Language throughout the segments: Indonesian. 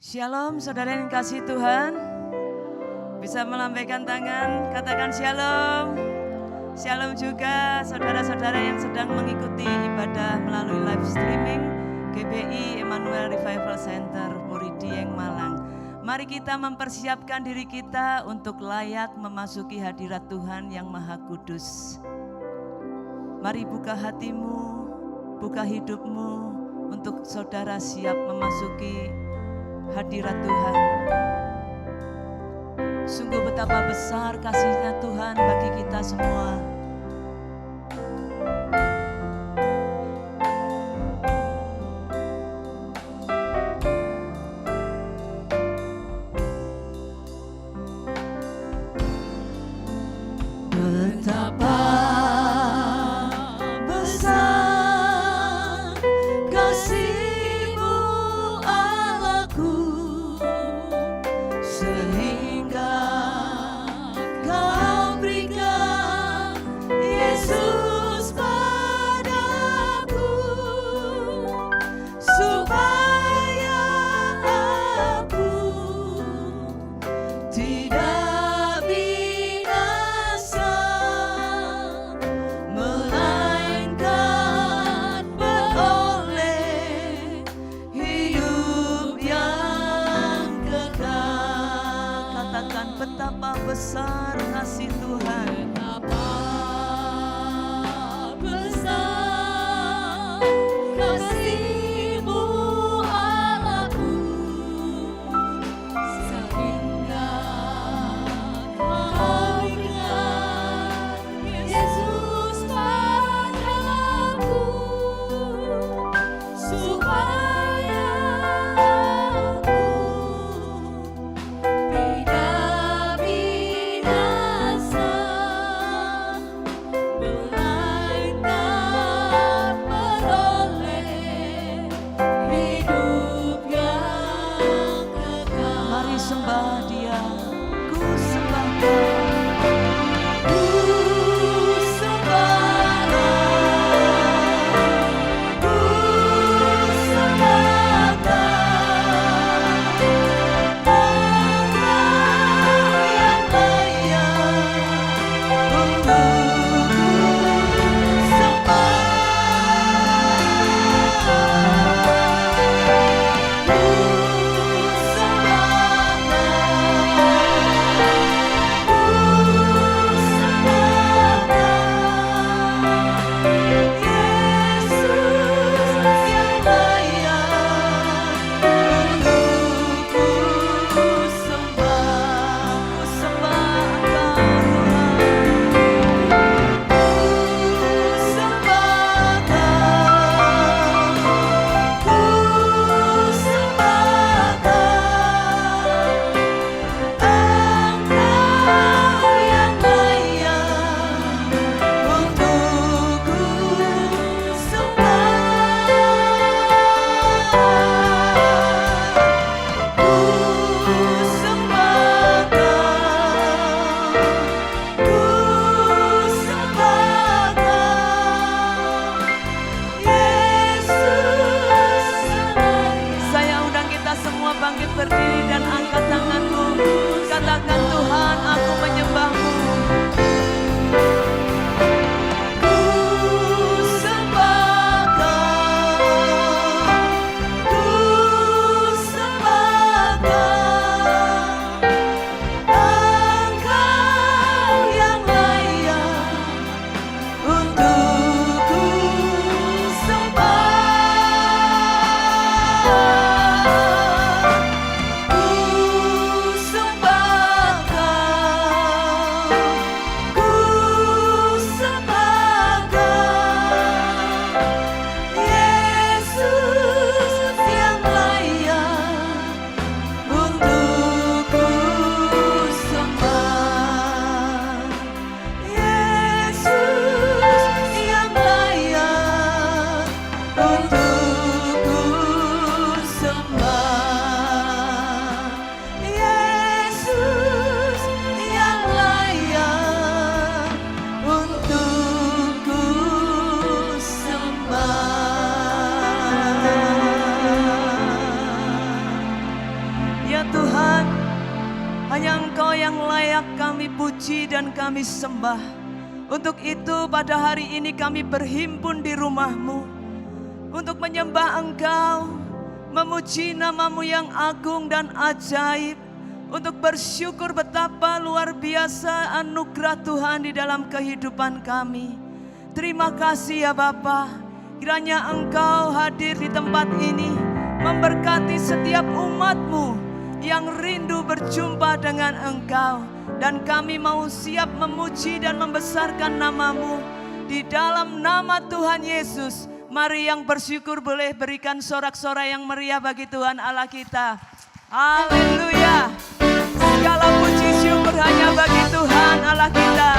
Shalom saudara yang kasih Tuhan. Bisa melambaikan tangan, katakan shalom. Shalom juga saudara-saudara yang sedang mengikuti ibadah melalui live streaming GBI Emmanuel Revival Center Puri Dieng Malang. Mari kita mempersiapkan diri kita untuk layak memasuki hadirat Tuhan yang Maha Kudus. Mari buka hatimu, buka hidupmu untuk saudara siap memasuki hadirat Tuhan. Sungguh betapa besar kasih-Nya Tuhan bagi kita semua. Betapa besar kasih-Mu Allahku, sehingga Kau berikan kami puji dan kami sembah. Untuk itu pada hari ini kami berhimpun di rumah-Mu untuk menyembah Engkau, memuji nama-Mu yang agung dan ajaib, untuk bersyukur betapa luar biasa anugerah Tuhan di dalam kehidupan kami. Terima kasih ya Bapa, kiranya Engkau hadir di tempat ini, memberkati setiap umat-Mu yang rindu berjumpa dengan Engkau. Dan kami mau siap memuji dan membesarkan nama-Mu. Di dalam nama Tuhan Yesus, mari yang bersyukur boleh berikan sorak-sorai yang meriah bagi Tuhan Allah kita. Haleluya. Segala puji syukur hanya bagi Tuhan Allah kita.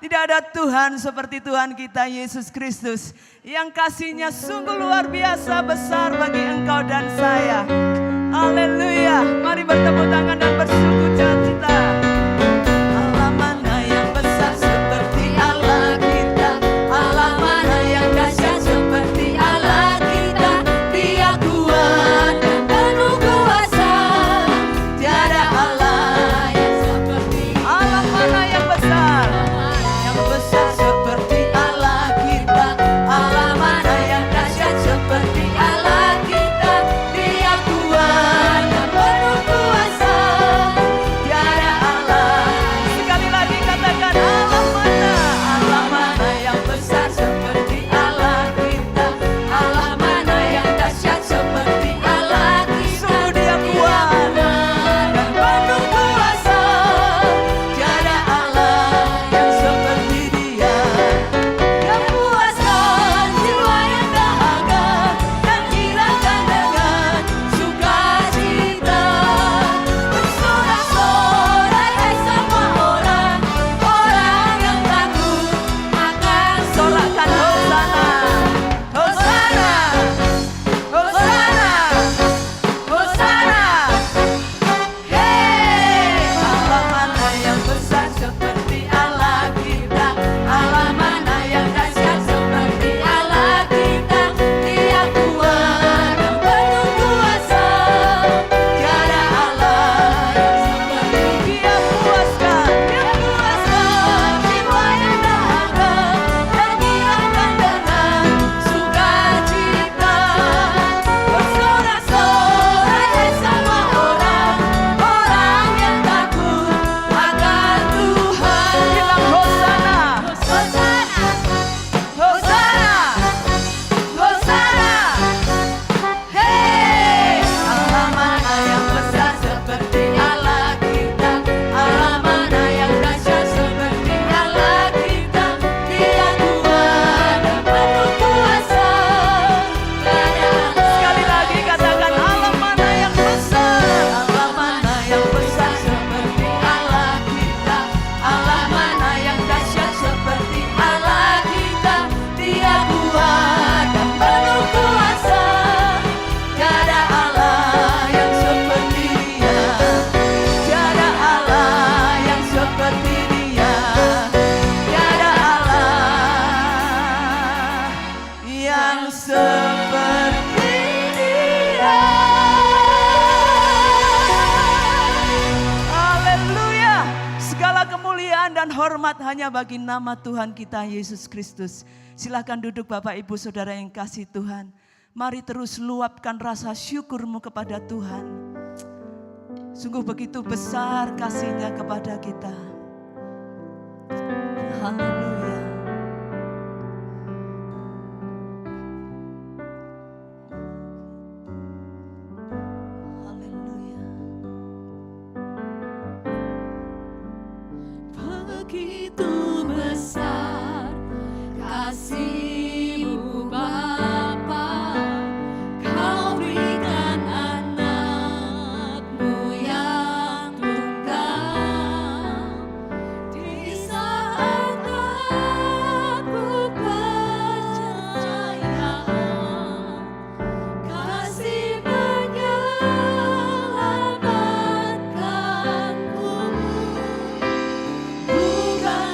Tidak ada Tuhan seperti Tuhan kita Yesus Kristus yang kasih-Nya sungguh luar biasa besar bagi engkau dan saya. Haleluya. Mari bertepuk tangan dan bersuka cita. Allah mana yang besar seperti seperti Dia. Haleluya. Segala kemuliaan dan hormat hanya bagi nama Tuhan kita Yesus Kristus. Silakan duduk Bapak Ibu Saudara yang kasih Tuhan. Mari terus luapkan rasa syukurmu kepada Tuhan. Sungguh begitu besar kasih-Nya kepada kita. Haleluya. Haleluya. Begitu besar kasih-Mu Bapa, Kau berikan anak-Mu yang tunggal. Di saat aku percaya, kasih menyelamatkanku. Bukan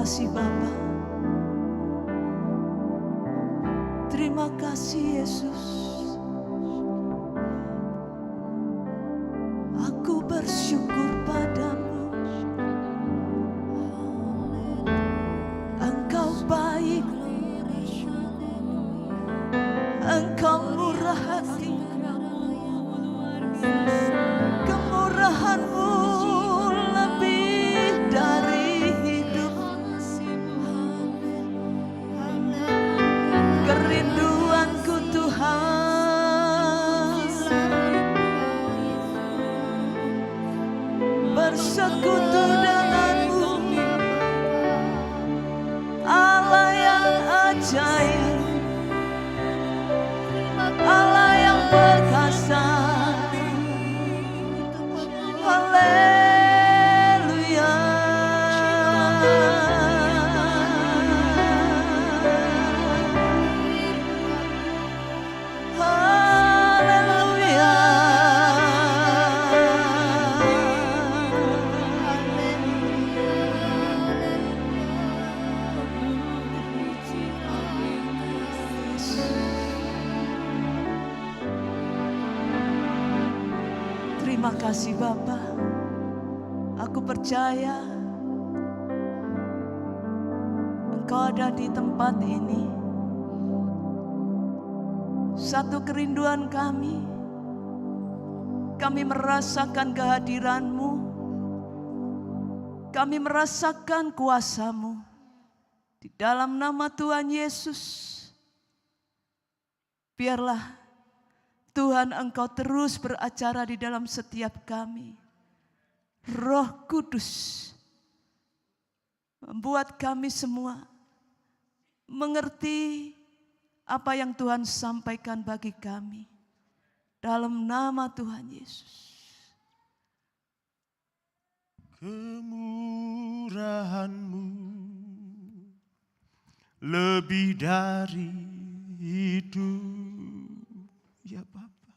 kasih Bapa. Terima kasih Yesus. Aku bersyukur padamu. Engkau baik, Engkau murah hati. Kemurahan-Mu lebih dari hidup. Kerinduanku Tuhan, bersekutu denganmu, Allah yang ajaib, Allah yang perkasa. Haleluya. Haleluya. Terima kasih Bapa. Aku percaya Engkau ada di tempat ini. Satu kerinduan kami merasakan kehadiran-Mu, kami merasakan kuasa-Mu. Di dalam nama Tuhan Yesus, biarlah Tuhan Engkau terus beracara di dalam setiap kami. Roh Kudus membuat kami semua mengerti apa yang Tuhan sampaikan bagi kami. Dalam nama Tuhan Yesus. Kemurahan-Mu lebih dari hidup. Ya Bapa.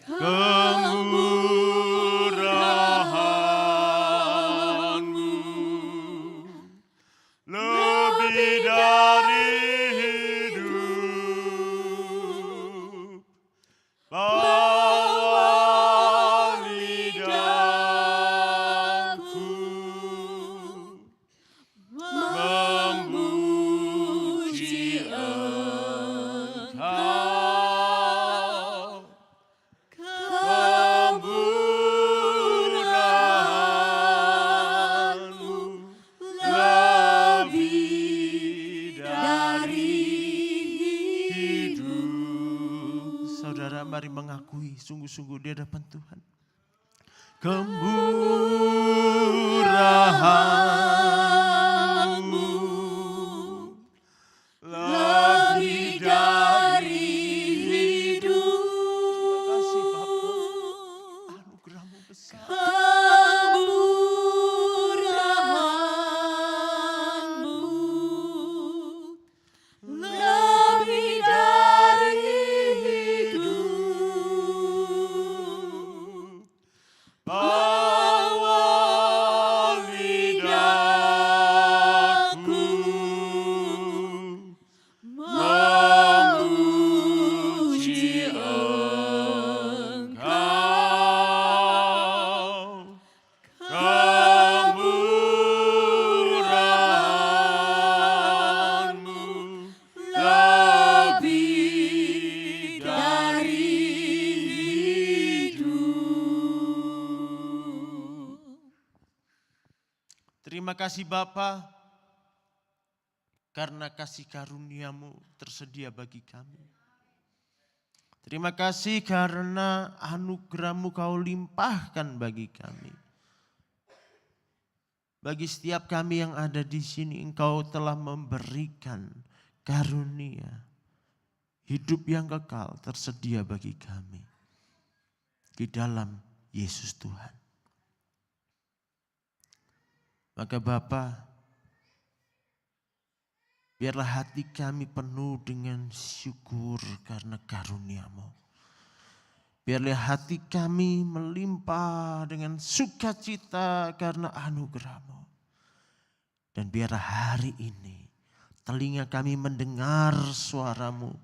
Kemurahan-Mu lebih dari hidup. Bawa lidahku memuji Engkau. Kemurahan-Mu lebih dari hidup. Saudara, mari mengakui sungguh-sungguh di hadapan Tuhan. Kemurahan-Mu lebih dari hidup. Terima kasih Bapa, anugerah-Mu besar. Kemurahan-Mu lebih dari hidup. Bawa lidahku memuji Engkau. Kemurahan-Mu lebih dari hidup. Terima kasih Bapa, karena kasih karunia-Mu tersedia bagi kami. Terima kasih karena anugerah-Mu Kau limpahkan bagi kami. Bagi setiap kami yang ada di sini, Engkau telah memberikan karunia hidup yang kekal tersedia bagi kami di dalam Yesus Tuhan. Maka Bapa, biarlah hati kami penuh dengan syukur karena karunia-Mu. Biarlah hati kami melimpah dengan sukacita karena anugerah-Mu. Dan biarlah hari ini telinga kami mendengar suara-Mu.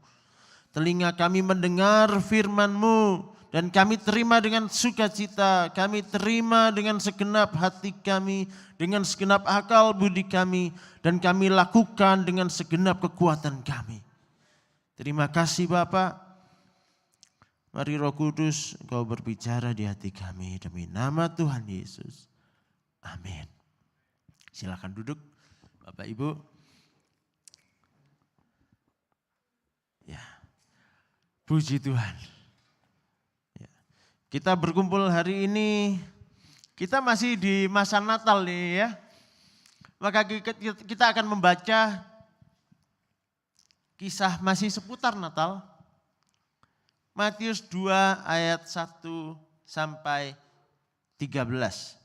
Telinga kami mendengar firman-Mu. Dan kami terima dengan sukacita, kami terima dengan segenap hati kami, dengan segenap akal budi kami, dan kami lakukan dengan segenap kekuatan kami. Terima kasih Bapak. Mari Roh Kudus, Engkau berbicara di hati kami demi nama Tuhan Yesus. Amin. Silakan duduk Bapak Ibu. Ya, puji Tuhan. Kita berkumpul hari ini, kita masih di masa Natal nih ya. Maka kita akan membaca kisah masih seputar Natal. Matius 2 ayat 1 sampai 13.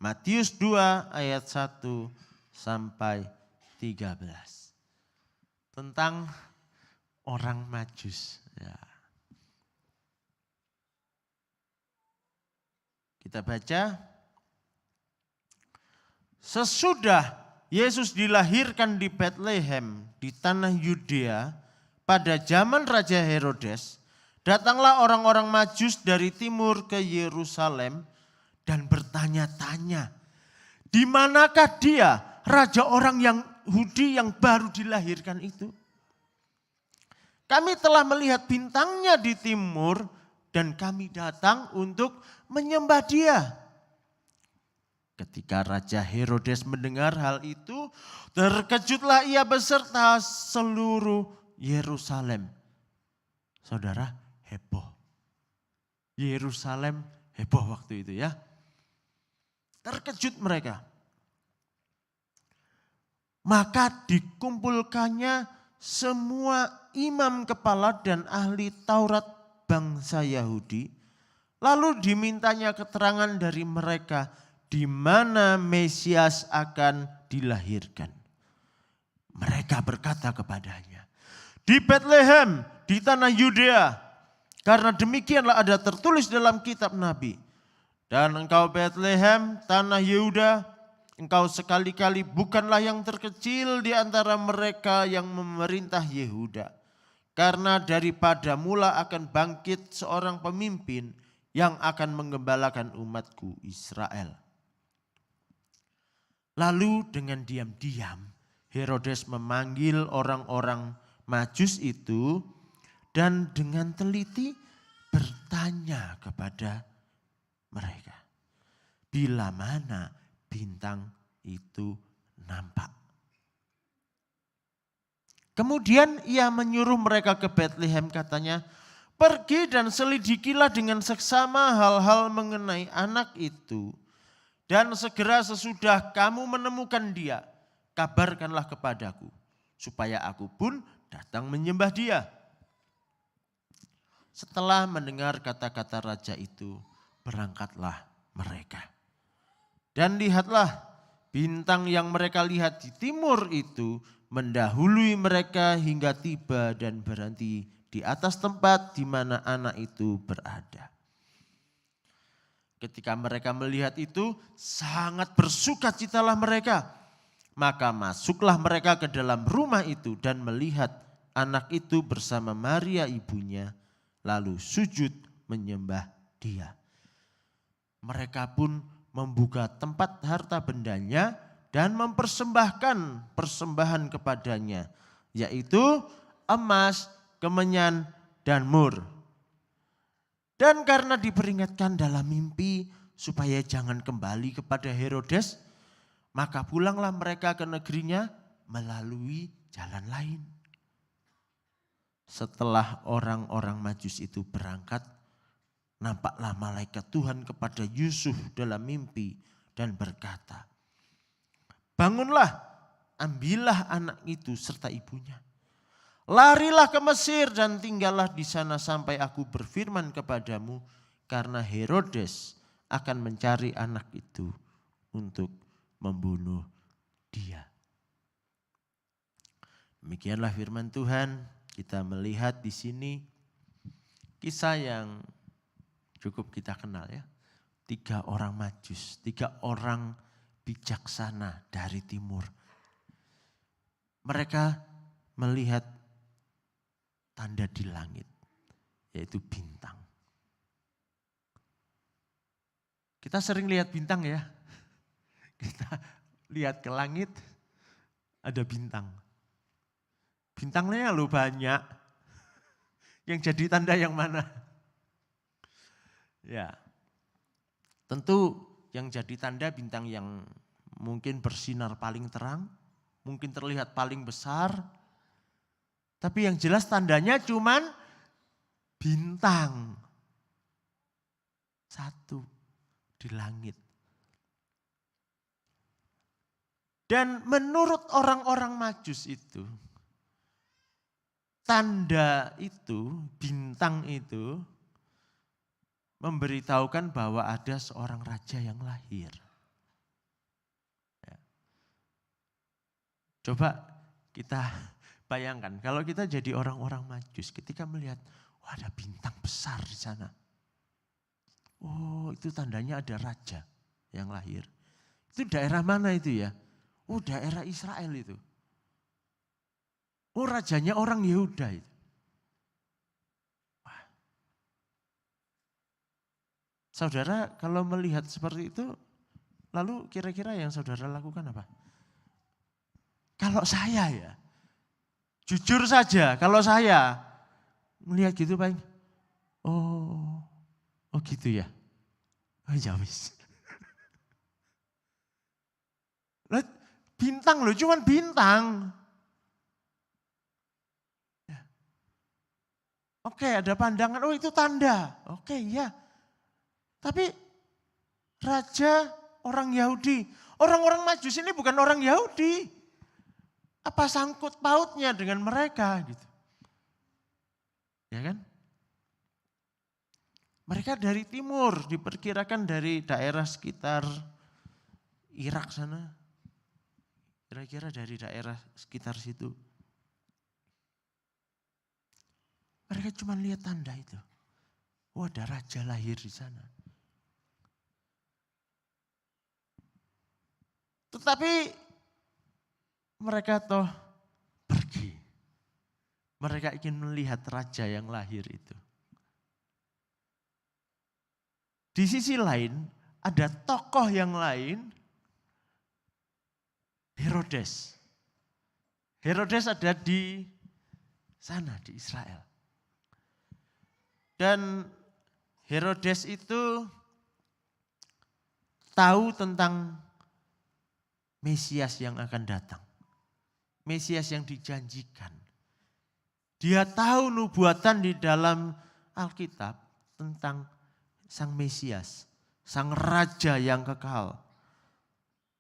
Matius 2 ayat 1 sampai 13. Tentang orang Majus. Ya. Kita baca, sesudah Yesus dilahirkan di Bethlehem di tanah Yudea pada zaman Raja Herodes, datanglah orang-orang Majus dari timur ke Yerusalem dan bertanya-tanya, di manakah dia, raja orang Yahudi yang baru dilahirkan itu? Kami telah melihat bintangnya di timur dan kami datang untuk menyembah dia. Ketika Raja Herodes mendengar hal itu, terkejutlah ia beserta seluruh Yerusalem. Saudara, heboh. Yerusalem heboh waktu itu ya. Terkejut mereka. Maka dikumpulkannya semua imam kepala dan ahli Taurat bangsa Yahudi. Lalu dimintanya keterangan dari mereka di mana Mesias akan dilahirkan. Mereka berkata kepadanya, di Bethlehem, di tanah Yudea, karena demikianlah ada tertulis dalam kitab Nabi. Dan engkau Bethlehem, tanah Yehuda, engkau sekali-kali bukanlah yang terkecil di antara mereka yang memerintah Yehuda. Karena daripada mula akan bangkit seorang pemimpin yang akan menggembalakan umatku Israel. Lalu dengan diam-diam Herodes memanggil orang-orang Majus itu dan dengan teliti bertanya kepada mereka, bila mana bintang itu nampak. Kemudian ia menyuruh mereka ke Bethlehem, katanya, pergi dan selidikilah dengan seksama hal-hal mengenai anak itu. Dan segera sesudah kamu menemukan dia, kabarkanlah kepadaku, supaya aku pun datang menyembah dia. Setelah mendengar kata-kata raja itu, berangkatlah mereka. Dan lihatlah, bintang yang mereka lihat di timur itu mendahului mereka hingga tiba dan berhenti di atas tempat di mana anak itu berada. Ketika mereka melihat itu, sangat bersukacitalah mereka. Maka masuklah mereka ke dalam rumah itu dan melihat anak itu bersama Maria ibunya, lalu sujud menyembah dia. Mereka pun membuka tempat harta bendanya dan mempersembahkan persembahan kepadanya, yaitu emas, kemenyan, dan mur. Dan karena diperingatkan dalam mimpi supaya jangan kembali kepada Herodes, maka pulanglah mereka ke negerinya melalui jalan lain. Setelah orang-orang Majus itu berangkat, nampaklah malaikat Tuhan kepada Yusuf dalam mimpi dan berkata, bangunlah, ambillah anak itu serta ibunya. Larilah ke Mesir dan tinggallah di sana sampai aku berfirman kepadamu, karena Herodes akan mencari anak itu untuk membunuh dia. Demikianlah firman Tuhan. Kita melihat di sini kisah yang cukup kita kenal ya. 3 orang Majus, 3 orang bijaksana dari timur. Mereka melihat tanda di langit, yaitu bintang. Kita sering lihat bintang ya. Kita lihat ke langit, ada bintang. Bintangnya lo banyak. Yang jadi tanda yang mana? Ya, tentu yang jadi tanda bintang yang mungkin bersinar paling terang, mungkin terlihat paling besar, tapi yang jelas tandanya cuman bintang. Satu di langit. Dan menurut orang-orang Majus itu, tanda itu, bintang itu, memberitahukan bahwa ada seorang raja yang lahir. Ya. Coba kita bayangkan, kalau kita jadi orang-orang Majus, ketika melihat, wah ada bintang besar di sana. Oh itu tandanya ada raja yang lahir. Itu daerah mana itu ya? Oh daerah Israel itu. Oh rajanya orang Yehuda itu. Wah. Saudara kalau melihat seperti itu, lalu kira-kira yang saudara lakukan apa? Kalau saya ya, jujur saja kalau saya melihat gitu paling, oh gitu ya. Oh ya wis. Bintang loh, cuman bintang. Ya. Oke, ada pandangan, oh itu tanda. Oke, ya. Tapi raja orang Yahudi, orang-orang Majus ini bukan orang Yahudi. Apa sangkut pautnya dengan mereka gitu. Ya kan? Mereka dari timur, diperkirakan dari daerah sekitar Irak sana. Kira-kira dari daerah sekitar situ. Mereka cuma lihat tanda itu. Oh ada raja lahir di sana. Tetapi mereka toh pergi. Mereka ingin melihat raja yang lahir itu. Di sisi lain ada tokoh yang lain, Herodes. Herodes ada di sana, di Israel. Dan Herodes itu tahu tentang Mesias yang akan datang. Mesias yang dijanjikan. Dia tahu nubuatan di dalam Alkitab tentang Sang Mesias, Sang Raja yang kekal,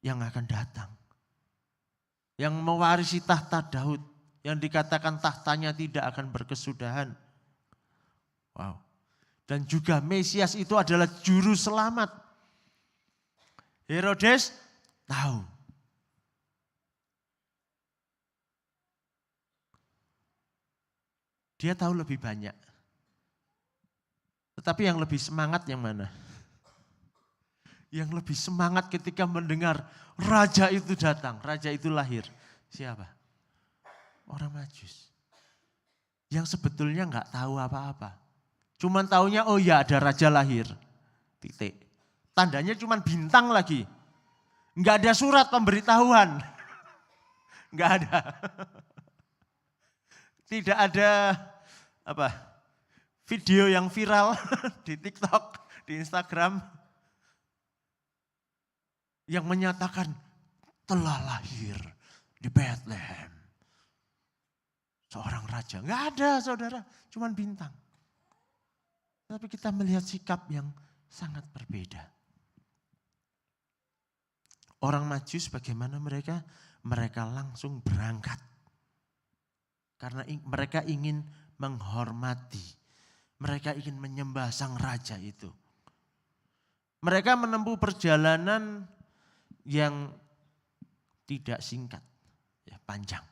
yang akan datang. Yang mewarisi tahta Daud, yang dikatakan tahtanya tidak akan berkesudahan. Wow. Dan juga Mesias itu adalah juru selamat. Herodes tahu. Dia tahu lebih banyak. Tetapi yang lebih semangat yang mana? Yang lebih semangat ketika mendengar raja itu datang, raja itu lahir. Siapa? Orang Majus. Yang sebetulnya enggak tahu apa-apa. Cuman taunya oh ya ada raja lahir. Titik. Tandanya cuman bintang lagi. Enggak ada surat pemberitahuan. Enggak ada. Tidak ada video yang viral di TikTok, di Instagram yang menyatakan telah lahir di Bethlehem seorang raja. Enggak ada saudara, cuman bintang. Tapi kita melihat sikap yang sangat berbeda. Orang Majus bagaimana mereka? Mereka langsung berangkat. Karena mereka ingin menghormati. Mereka ingin menyembah sang raja itu. Mereka menempuh perjalanan yang tidak singkat, ya, panjang.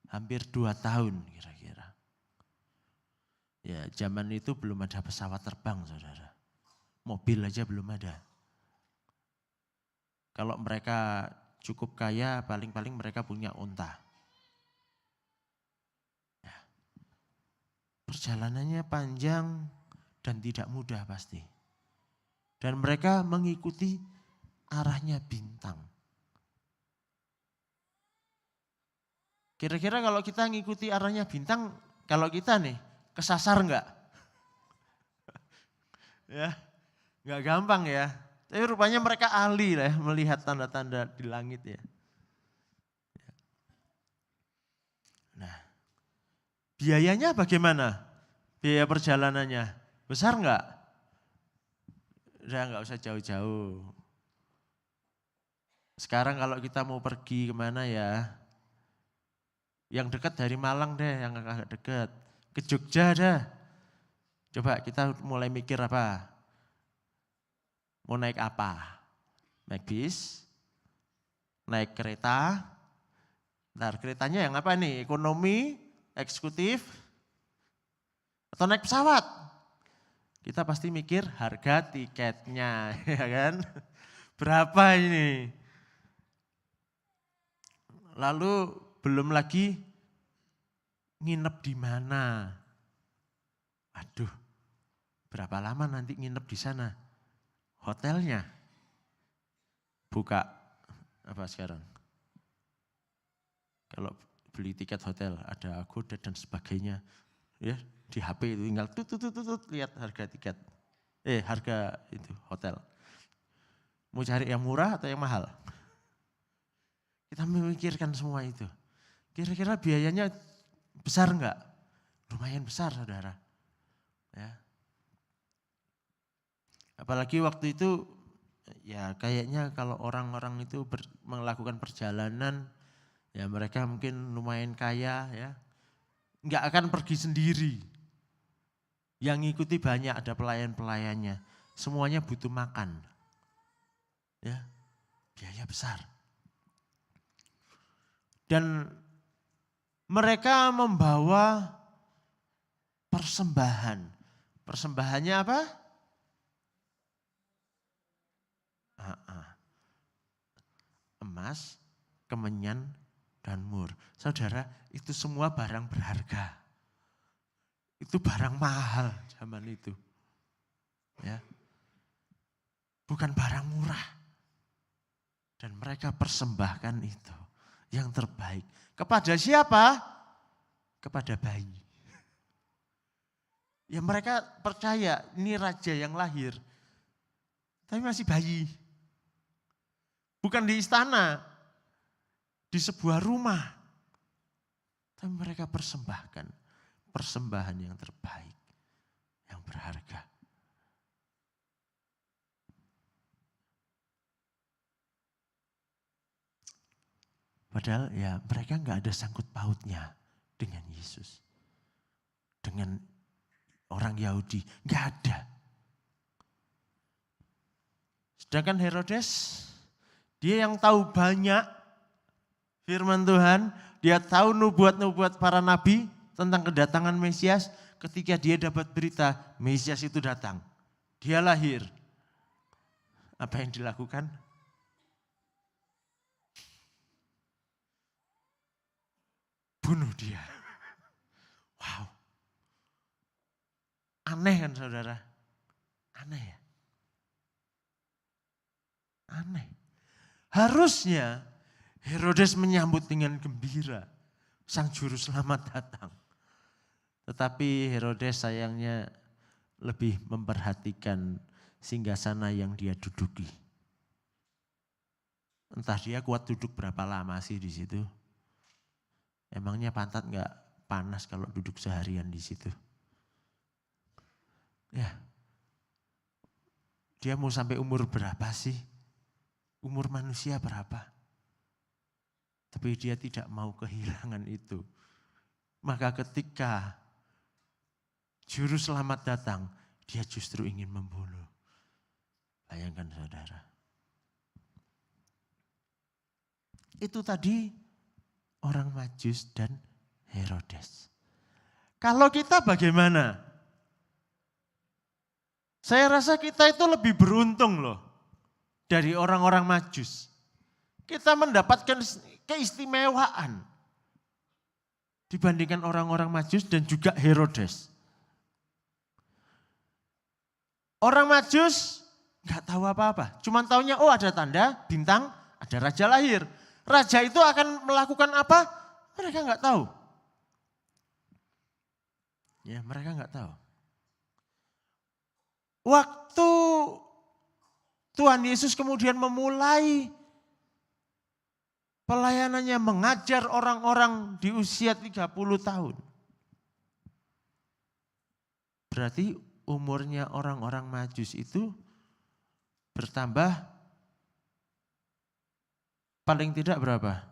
Hampir 2 tahun kira-kira. Ya, zaman itu belum ada pesawat terbang, saudara. Mobil aja belum ada. Kalau mereka cukup kaya, paling-paling mereka punya unta. Ya. Perjalanannya panjang dan tidak mudah pasti. Dan mereka mengikuti arahnya bintang. Kira-kira kalau kita ngikuti arahnya bintang, kalau kita nih kesasar enggak? Ya, enggak gampang ya. Tapi rupanya mereka ahli lah ya, melihat tanda-tanda di langit ya. Nah, biayanya bagaimana? Biaya perjalanannya besar enggak? Udah enggak usah jauh-jauh. Sekarang kalau kita mau pergi kemana ya? Yang dekat dari Malang deh, yang agak dekat. Ke Jogja dah. Coba kita mulai mikir apa? Mau naik apa? Naik bis? Naik kereta? Ntar keretanya yang apa nih? Ekonomi? Eksekutif? Atau naik pesawat? Kita pasti mikir harga tiketnya, ya kan? Berapa ini? Lalu belum lagi nginep di mana? Aduh, berapa lama nanti nginep di sana? Hotelnya buka apa sekarang? Kalau beli tiket hotel ada Agoda dan sebagainya, ya di HP itu tinggal tut lihat harga tiket, harga itu hotel. Mau cari yang murah atau yang mahal? Kita memikirkan semua itu. Kira-kira biayanya besar enggak? Lumayan besar saudara. Ya. Apalagi waktu itu ya kayaknya kalau orang-orang itu melakukan perjalanan ya mereka mungkin lumayan kaya ya. Enggak akan pergi sendiri. Yang ngikuti banyak, ada pelayan-pelayannya. Semuanya butuh makan. Ya. Biaya besar. Dan mereka membawa persembahan. Persembahannya apa? Emas, kemenyan, dan mur. Saudara, itu semua barang berharga. Itu barang mahal zaman itu. Ya. Bukan barang murah. Dan mereka persembahkan itu. Yang terbaik. Kepada siapa? Kepada bayi. Ya mereka percaya ini raja yang lahir. Tapi masih bayi. Bukan di istana. Di sebuah rumah. Tapi mereka persembahkan. Persembahan yang terbaik. Yang berharga. Padahal ya mereka enggak ada sangkut pautnya dengan Yesus. Dengan orang Yahudi. Enggak ada. Sedangkan Herodes, dia yang tahu banyak firman Tuhan. Dia tahu nubuat-nubuat para nabi tentang kedatangan Mesias. Ketika dia dapat berita Mesias itu datang. Dia lahir. Apa yang dilakukan? Bunuh dia. Wow. Aneh kan saudara? Aneh ya? Aneh. Harusnya Herodes menyambut dengan gembira. Sang juru selamat datang. Tetapi Herodes sayangnya lebih memperhatikan singgasana yang dia duduki. Entah dia kuat duduk berapa lama sih di situ. Emangnya pantat enggak panas kalau duduk seharian di situ? Ya. Dia mau sampai umur berapa sih? Umur manusia berapa? Tapi dia tidak mau kehilangan itu. Maka ketika juru selamat datang, dia justru ingin membunuh. Bayangkan saudara. Itu tadi orang Majus dan Herodes. Kalau kita bagaimana? Saya rasa kita itu lebih beruntung loh. dari orang-orang Majus. Kita mendapatkan keistimewaan dibandingkan orang-orang Majus dan juga Herodes. Orang Majus nggak tahu apa-apa, cuma taunya oh ada tanda bintang, ada raja lahir. Raja itu akan melakukan apa? Mereka nggak tahu. Ya, mereka nggak tahu. Waktu Tuhan Yesus kemudian memulai pelayanannya mengajar orang-orang di usia 30 tahun. Berarti umurnya orang-orang Majus itu bertambah paling tidak berapa?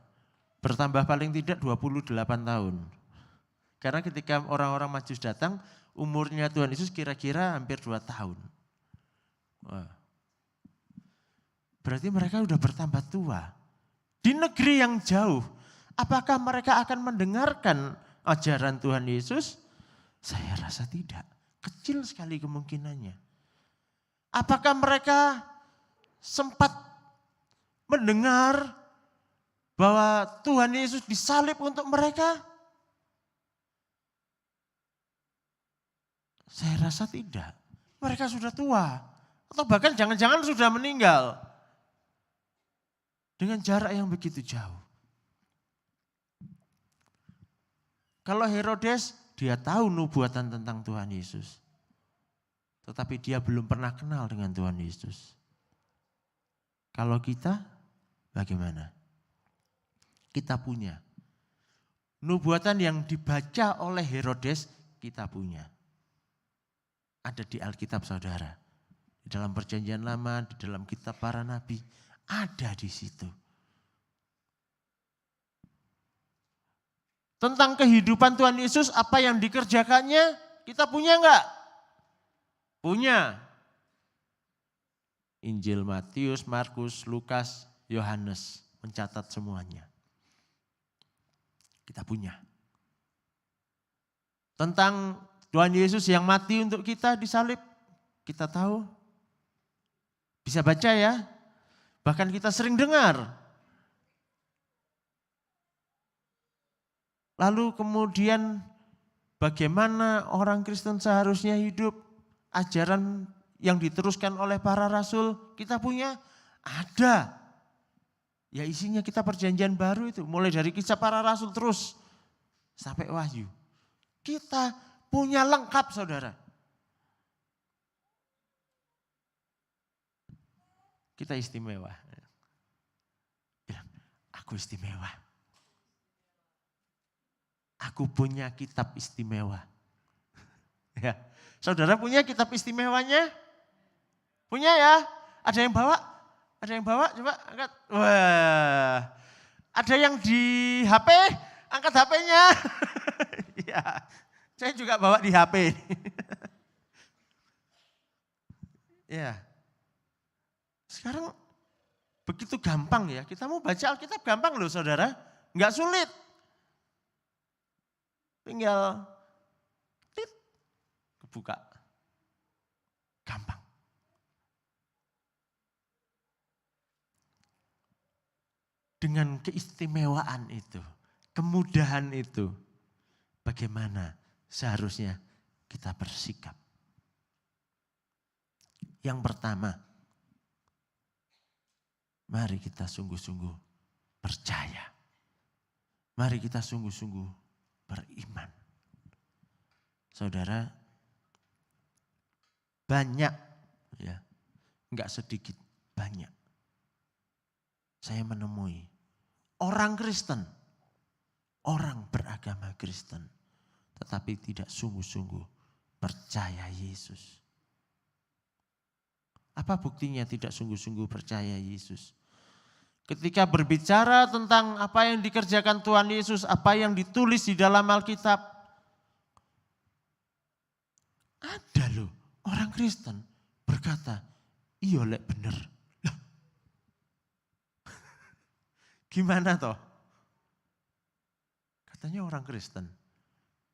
Bertambah paling tidak 28 tahun. Karena ketika orang-orang Majus datang, umurnya Tuhan Yesus kira-kira hampir 2 tahun. Wah. Berarti mereka sudah bertambah tua. Di negeri yang jauh, apakah mereka akan mendengarkan ajaran Tuhan Yesus? Saya rasa tidak. Kecil sekali kemungkinannya. Apakah mereka sempat mendengar bahwa Tuhan Yesus disalib untuk mereka? Saya rasa tidak. Mereka sudah tua. Atau bahkan jangan-jangan sudah meninggal. Dengan jarak yang begitu jauh. Kalau Herodes, dia tahu nubuatan tentang Tuhan Yesus. Tetapi dia belum pernah kenal dengan Tuhan Yesus. Kalau kita, bagaimana? Kita punya. Nubuatan yang dibaca oleh Herodes, kita punya. Ada di Alkitab saudara. Di dalam perjanjian lama, di dalam kitab para nabi. Ada di situ. Tentang kehidupan Tuhan Yesus, apa yang dikerjakannya, kita punya enggak? Punya. Injil Matius, Markus, Lukas, Yohanes mencatat semuanya. Kita punya. Tentang Tuhan Yesus yang mati untuk kita disalib, kita tahu. Bisa baca ya. Bahkan kita sering dengar. Lalu kemudian bagaimana orang Kristen seharusnya hidup, ajaran yang diteruskan oleh para rasul, kita punya? Ada. Ya isinya kita perjanjian baru itu, mulai dari kisah para rasul terus sampai Wahyu. Kita punya lengkap saudara. Kita istimewa. Bilang, aku istimewa. Aku punya kitab istimewa. Ya, saudara punya kitab istimewanya? Punya ya? Ada yang bawa? Ada yang bawa? Coba angkat. Wah, ada yang di HP? Angkat HP-nya. Ya, saya juga bawa di HP. Ya. Sekarang begitu gampang ya, kita mau baca Alkitab gampang loh saudara, enggak sulit. Tinggal klik, kebuka, gampang. Dengan keistimewaan itu, kemudahan itu, bagaimana seharusnya kita bersikap. Yang pertama, mari kita sungguh-sungguh percaya. Mari kita sungguh-sungguh beriman. Saudara, banyak ya, enggak sedikit, banyak. Saya menemui orang Kristen, orang beragama Kristen, tetapi tidak sungguh-sungguh percaya Yesus. Apa buktinya tidak sungguh-sungguh percaya Yesus? Ketika berbicara tentang apa yang dikerjakan Tuhan Yesus, apa yang ditulis di dalam Alkitab, ada loh orang Kristen berkata, iya lek bener. Loh. Gimana toh? Katanya orang Kristen.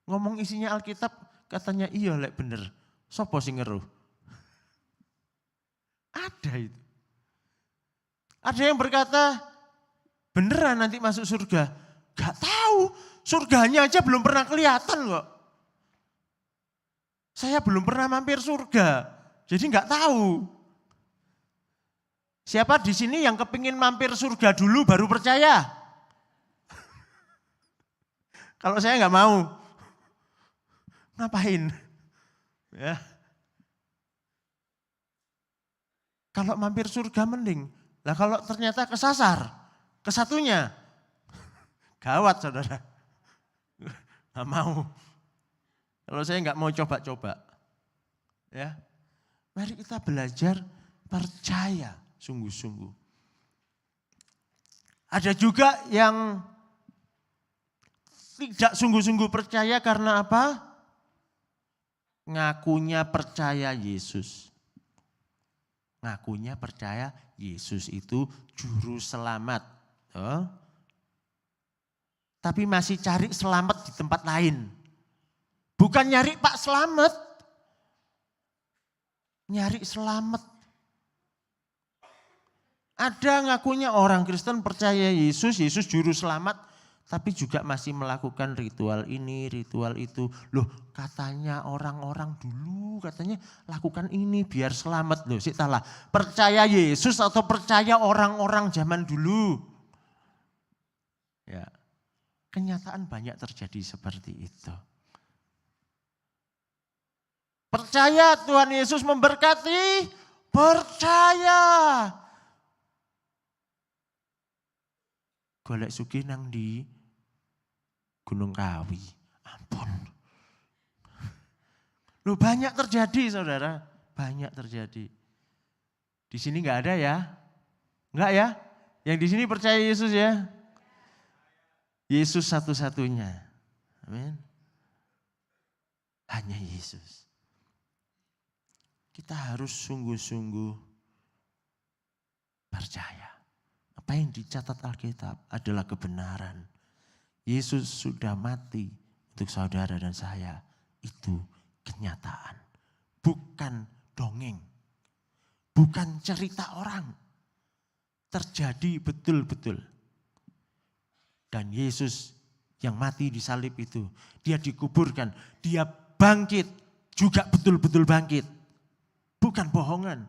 Ngomong isinya Alkitab, katanya iya lek bener. Sopo sing ngeruh? Ada itu. Ada yang berkata, beneran nanti masuk surga? Gak tahu, surganya aja belum pernah kelihatan kok. Saya belum pernah mampir surga, jadi gak tahu. Siapa di sini yang kepingin mampir surga dulu baru percaya? Kalau saya gak mau, ngapain? Ya. Kalau mampir surga mending. Lah kalau ternyata kesasar, kesatunya, gawat saudara. Nggak mau. Kalau saya nggak mau coba-coba. Ya, mari kita belajar percaya sungguh-sungguh. Ada juga yang tidak sungguh-sungguh percaya karena apa? Ngakunya percaya Yesus. Ngakunya percaya Yesus itu juru selamat. Oh. Tapi masih cari selamat di tempat lain. Bukan nyari Pak Selamat. Nyari selamat. Ada ngakunya orang Kristen percaya Yesus, Yesus juru selamat. Tapi juga masih melakukan ritual ini, ritual itu. Loh katanya orang-orang dulu katanya lakukan ini biar selamat. Loh sih salah. Percaya Yesus atau percaya orang-orang zaman dulu? Ya, kenyataan banyak terjadi seperti itu. Percaya Tuhan Yesus memberkati? Percaya. Golek sugih nang di Gunung Kawi, ampun. Loh banyak terjadi saudara, banyak terjadi. Di sini enggak ada ya? Enggak ya? Yang di sini percaya Yesus ya? Yesus satu-satunya. Amin. Hanya Yesus. Kita harus sungguh-sungguh percaya. Apa yang dicatat Alkitab adalah kebenaran. Yesus sudah mati untuk saudara dan saya. Itu kenyataan. Bukan dongeng. Bukan cerita orang. Terjadi betul-betul. Dan Yesus yang mati di salib itu. Dia dikuburkan. Dia bangkit. Juga betul-betul bangkit. Bukan bohongan.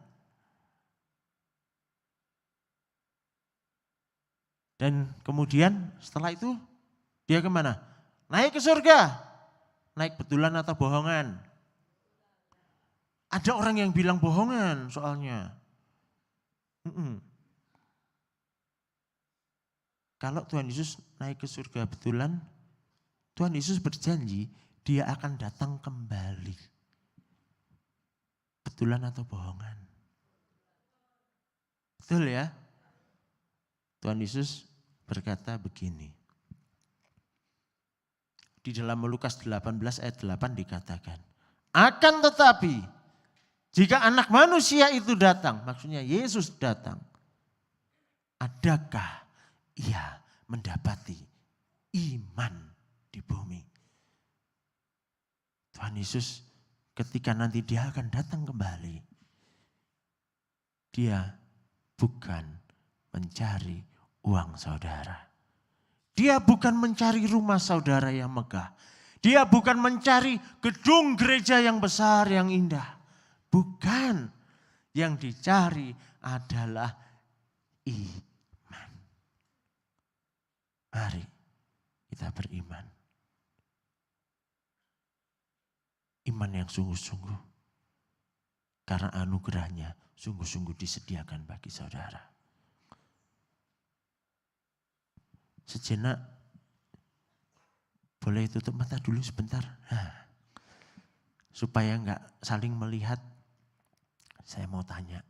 Dan kemudian setelah itu dia kemana? Naik ke surga. Naik betulan atau bohongan? Ada orang yang bilang bohongan soalnya. Kalau Tuhan Yesus naik ke surga betulan, Tuhan Yesus berjanji dia akan datang kembali. Betulan atau bohongan? Betul ya? Tuhan Yesus berkata begini. Di dalam Lukas 18 ayat 8 dikatakan. Akan tetapi jika anak manusia itu datang, maksudnya Yesus datang. Adakah ia mendapati iman di bumi? Tuhan Yesus ketika nanti dia akan datang kembali. Dia bukan mencari uang saudara. Dia bukan mencari rumah saudara yang megah. Dia bukan mencari gedung gereja yang besar, yang indah. Bukan. Yang dicari adalah iman. Mari kita beriman. Iman yang sungguh-sungguh. Karena anugerahnya sungguh-sungguh disediakan bagi saudara. Sejenak, boleh tutup mata dulu sebentar. Supaya enggak saling melihat, saya mau tanya.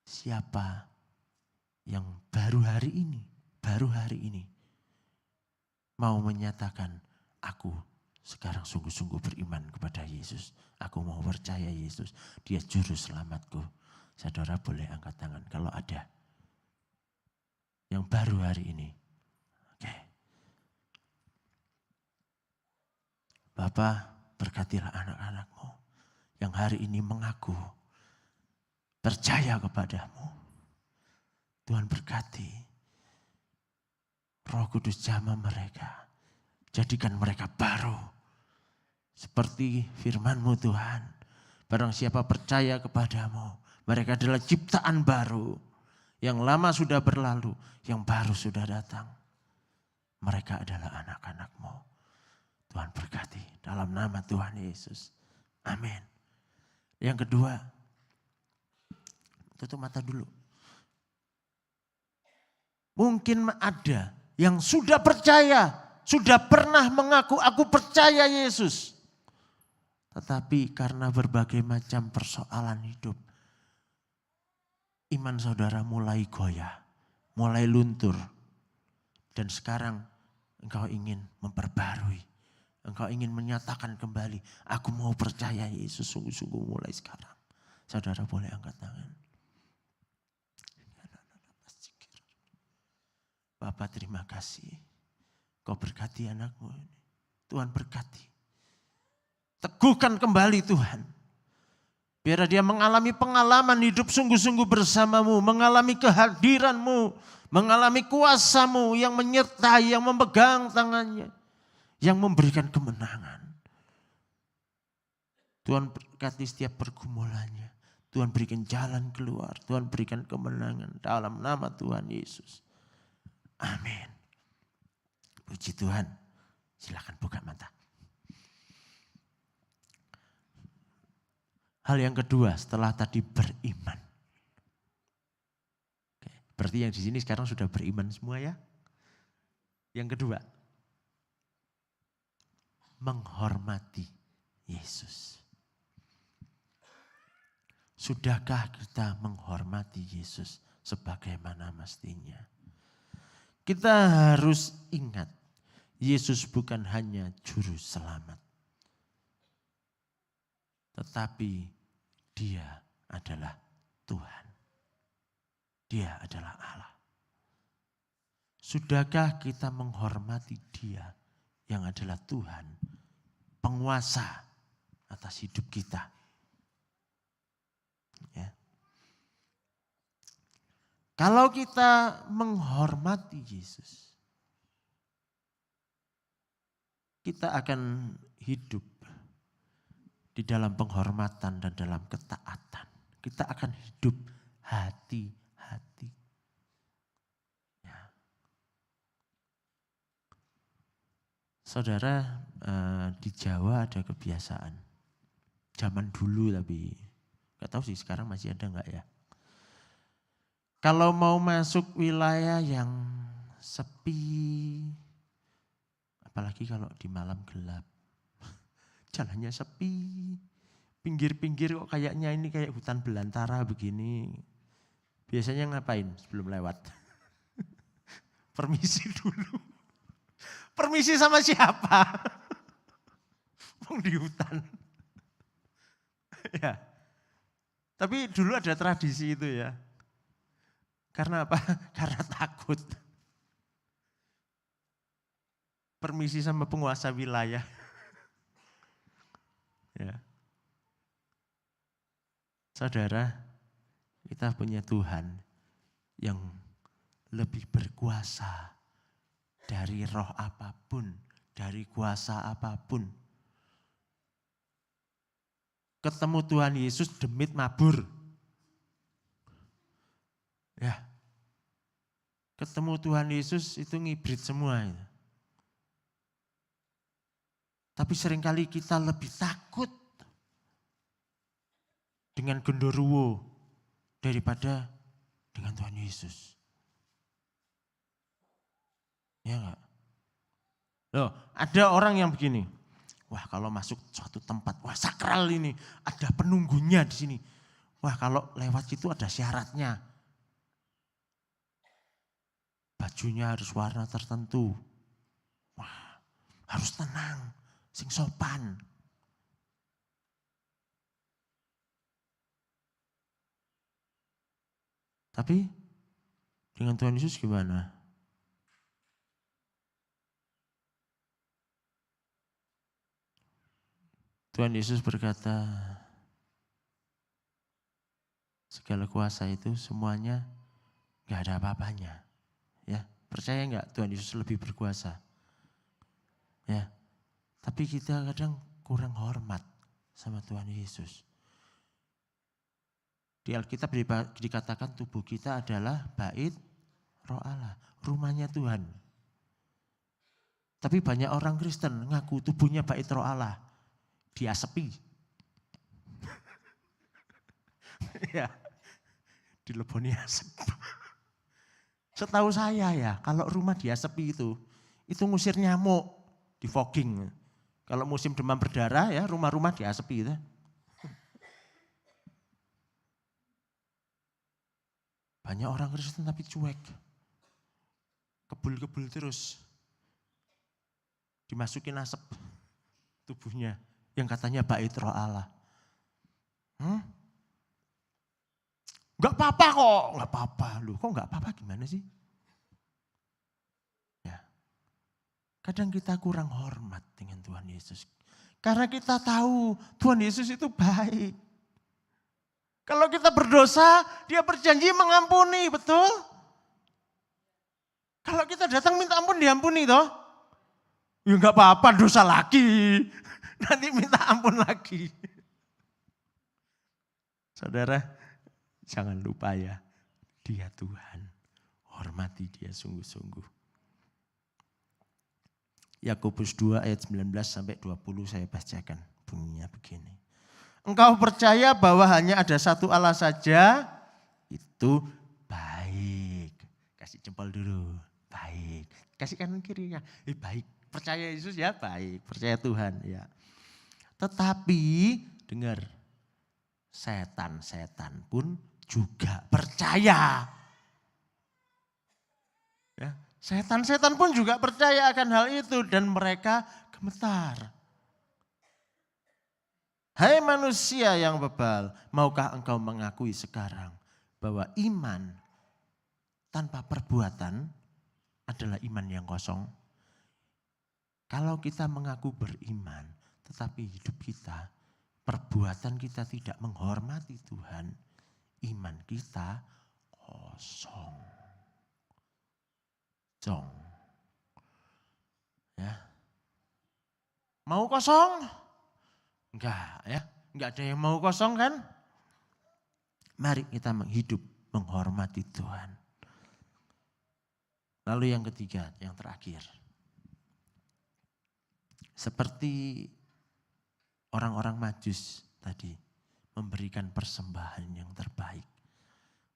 Siapa yang baru hari ini mau menyatakan, aku sekarang sungguh-sungguh beriman kepada Yesus. Aku mau percaya Yesus, dia juru selamatku. Saudara boleh angkat tangan kalau ada. Yang baru hari ini. Oke. Bapa, berkatilah anak-anakmu yang hari ini mengaku percaya kepadamu. Tuhan berkati. Roh Kudus jamah mereka. Jadikan mereka baru. Seperti firman-Mu Tuhan. Barang siapa percaya kepadamu, mereka adalah ciptaan baru. Yang lama sudah berlalu, yang baru sudah datang. Mereka adalah anak-anak-Mu. Tuhan berkati dalam nama Tuhan Yesus. Amin. Yang kedua, tutup mata dulu. Mungkin ada yang sudah percaya, sudah pernah mengaku, aku percaya Yesus. Tetapi karena berbagai macam persoalan hidup, iman saudara mulai goyah, mulai luntur. Dan sekarang engkau ingin memperbarui, engkau ingin menyatakan kembali, aku mau percaya Yesus sungguh-sungguh mulai sekarang. Saudara boleh angkat tangan. Bapak terima kasih. Kau berkati anakmu ini. Tuhan berkati. Teguhkan kembali Tuhan. Biar dia mengalami pengalaman hidup sungguh-sungguh bersamamu. Mengalami kehadiranmu. Mengalami kuasamu yang menyertai, yang memegang tangannya. Yang memberikan kemenangan. Tuhan berkati setiap pergumulannya. Tuhan berikan jalan keluar. Tuhan berikan kemenangan dalam nama Tuhan Yesus. Amin. Puji Tuhan. Silakan buka mata. Hal yang kedua setelah tadi beriman. Oke, berarti yang di sini sekarang sudah beriman semua ya. Yang kedua, menghormati Yesus. Sudahkah kita menghormati Yesus sebagaimana mestinya? Kita harus ingat, Yesus bukan hanya juru selamat. Tetapi Dia adalah Tuhan. Dia adalah Allah. Sudahkah kita menghormati Dia yang adalah Tuhan, penguasa atas hidup kita? Ya. Kalau kita menghormati Yesus, kita akan hidup di dalam penghormatan dan dalam ketaatan. Kita akan hidup hati-hati. Ya. Saudara, di Jawa ada kebiasaan. Zaman dulu tapi, gak tahu sih sekarang masih ada enggak ya. Kalau mau masuk wilayah yang sepi, apalagi kalau di malam gelap, jalannya sepi, pinggir-pinggir kok kayaknya ini kayak hutan belantara begini. Biasanya ngapain sebelum lewat? Permisi dulu. Permisi sama siapa? Mau di hutan. Ya. Tapi dulu ada tradisi itu ya. Karena apa? Karena takut. Permisi sama penguasa wilayah. Ya. Saudara, kita punya Tuhan yang lebih berkuasa dari roh apapun, dari kuasa apapun. Ketemu Tuhan Yesus demit mabur. Ya. Ketemu Tuhan Yesus itu ngibrit semua. Tapi seringkali kita lebih takut dengan genderuwo daripada dengan Tuhan Yesus. Ya enggak? Loh, ada orang yang begini. Wah, kalau masuk suatu tempat, wah sakral ini, ada penunggunya di sini. Wah, kalau lewat situ ada syaratnya. Bajunya harus warna tertentu. Wah, harus tenang, sing sopan. Tapi dengan Tuhan Yesus gimana? Tuhan Yesus berkata, segala kuasa itu semuanya Gak ada apa-apanya. Ya, percaya nggak Tuhan Yesus lebih berkuasa? Ya, tapi kita kadang kurang hormat sama Tuhan Yesus. Di Alkitab dikatakan tubuh kita adalah bait Roh Allah, rumahnya Tuhan. Tapi banyak orang Kristen ngaku tubuhnya bait Roh Allah, diasepi. Ya, dileboni asap. Setahu saya ya, kalau rumah diasepi itu ngusir nyamuk, di fogging. Kalau musim demam berdarah ya, rumah-rumah diasepi itu. Banyak orang Kristen tapi cuek. Kebul-kebul terus. Dimasukin asap tubuhnya yang katanya bait Roh Allah. Enggak apa-apa kok, enggak apa-apa. Loh, kok enggak apa-apa gimana sih? Ya. Kadang kita kurang hormat dengan Tuhan Yesus. Karena kita tahu Tuhan Yesus itu baik. Kalau kita berdosa, dia berjanji mengampuni, betul? Kalau kita datang minta ampun, diampuni toh? Ya enggak apa-apa, dosa lagi. Nanti minta ampun lagi. Saudara, jangan lupa ya, dia Tuhan. Hormati dia sungguh-sungguh. Yakobus 2 ayat 19 sampai 20 saya bacakan. Bunyinya begini. Engkau percaya bahwa hanya ada satu Allah saja, itu baik. Kasih jempol dulu, baik. Kasih kanan kirinya, baik. Percaya Yesus ya baik, percaya Tuhan ya. Tetapi dengar, setan-setan pun juga percaya. Ya, setan-setan pun juga percaya akan hal itu dan mereka gemetar. Hai manusia yang bebal, maukah engkau mengakui sekarang bahwa iman tanpa perbuatan adalah iman yang kosong? Kalau kita mengaku beriman, tetapi hidup kita, perbuatan kita tidak menghormati Tuhan, iman kita kosong. Jong. Ya. Mau kosong? Enggak ya, enggak ada yang mau kosong kan? Mari kita hidup menghormati Tuhan. Lalu yang ketiga, yang terakhir. Seperti orang-orang Majus tadi memberikan persembahan yang terbaik.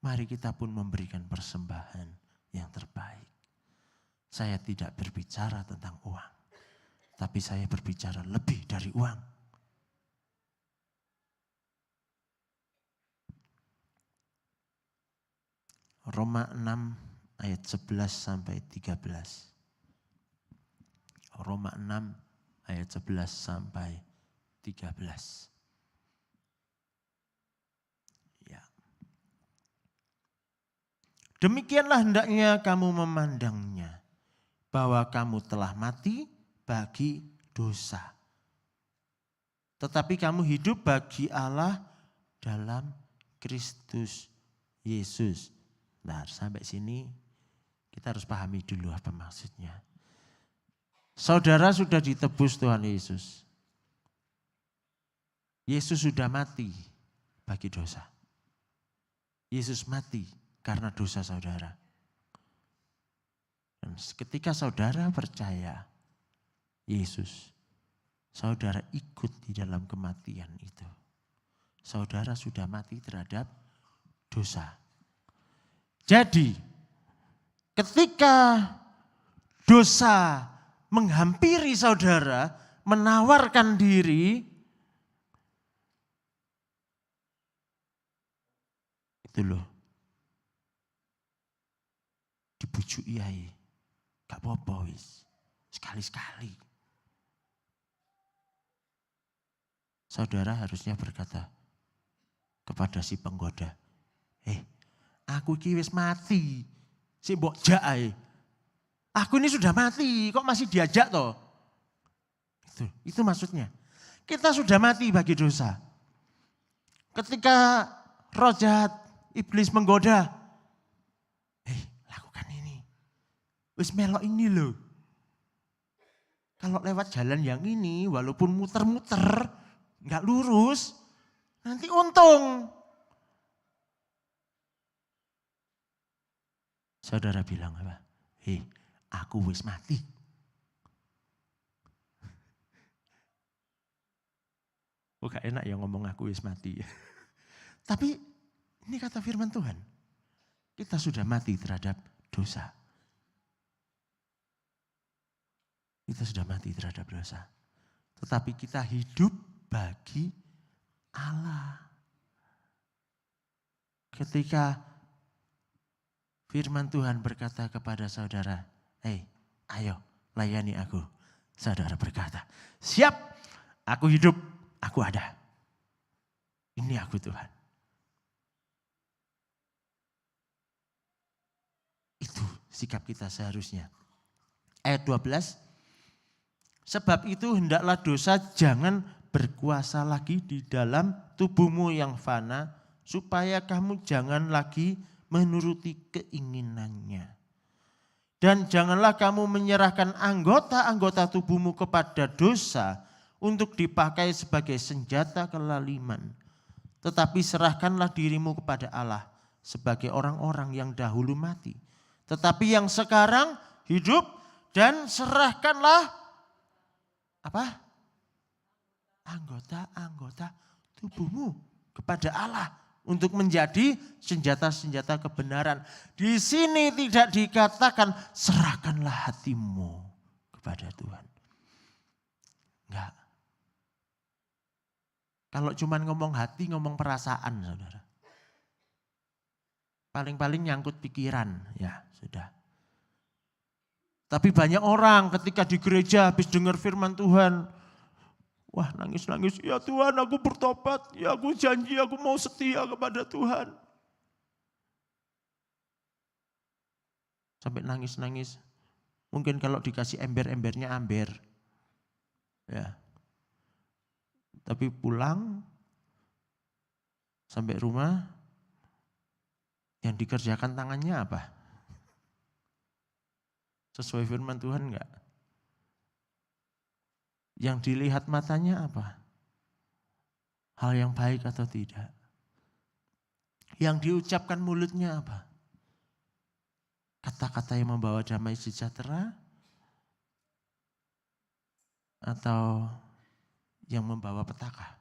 Mari kita pun memberikan persembahan yang terbaik. Saya tidak berbicara tentang uang, tapi saya berbicara lebih dari uang. Roma 6 ayat 11 sampai 13. Roma 6 ayat 11 sampai 13. Ya. Demikianlah hendaknya kamu memandangnya, bahwa kamu telah mati bagi dosa. Tetapi kamu hidup bagi Allah dalam Kristus Yesus. Nah, sampai sini kita harus pahami dulu apa maksudnya. Saudara sudah ditebus Tuhan Yesus. Yesus sudah mati bagi dosa. Yesus mati karena dosa saudara. Dan ketika saudara percaya Yesus, saudara ikut di dalam kematian itu. Saudara sudah mati terhadap dosa. Jadi ketika dosa menghampiri saudara, menawarkan diri, itu loh, dibujuk iai, gak apa-apa wis, sekali-sekali. Saudara harusnya berkata kepada si penggoda, aku iki wis mati, si mbok jak ae. Aku ini sudah mati, kok masih diajak toh? Itu maksudnya. Kita sudah mati bagi dosa. Ketika roh jahat, iblis menggoda, wis melok ini loh. Kalau lewat jalan yang ini, walaupun muter-muter, nggak lurus, nanti untung. Saudara bilang apa? Hei, aku wis mati. Oh gak enak ya ngomong aku wis mati. Tapi ini kata firman Tuhan. Kita sudah mati terhadap dosa. Kita sudah mati terhadap dosa. Tetapi kita hidup bagi Allah. Ketika firman Tuhan berkata kepada saudara, "Hei, ayo layani aku." Saudara berkata, "Siap, aku hidup, aku ada. Ini aku Tuhan." Itu sikap kita seharusnya. Ayat 12, sebab itu hendaklah dosa jangan berkuasa lagi di dalam tubuhmu yang fana, supaya kamu jangan lagi menuruti keinginannya. Dan janganlah kamu menyerahkan anggota-anggota tubuhmu kepada dosa untuk dipakai sebagai senjata kelaliman. Tetapi serahkanlah dirimu kepada Allah sebagai orang-orang yang dahulu mati. Tetapi yang sekarang hidup dan serahkanlah apa? Anggota-anggota tubuhmu kepada Allah untuk menjadi senjata-senjata kebenaran. Di sini tidak dikatakan serahkanlah hatimu kepada Tuhan. Enggak. Kalau cuma ngomong hati, ngomong perasaan, saudara. Paling-paling nyangkut pikiran, ya sudah. Tapi banyak orang ketika di gereja habis dengar firman Tuhan, wah nangis-nangis, ya Tuhan aku bertobat, ya aku janji aku mau setia kepada Tuhan. Sampai nangis-nangis, mungkin kalau dikasih ember-embernya amber. Ya. Tapi pulang, sampai rumah, yang dikerjakan tangannya apa? Sesuai firman Tuhan enggak? Yang dilihat matanya apa? Hal yang baik atau tidak? Yang diucapkan mulutnya apa? Kata-kata yang membawa damai sejahtera? Atau yang membawa petaka?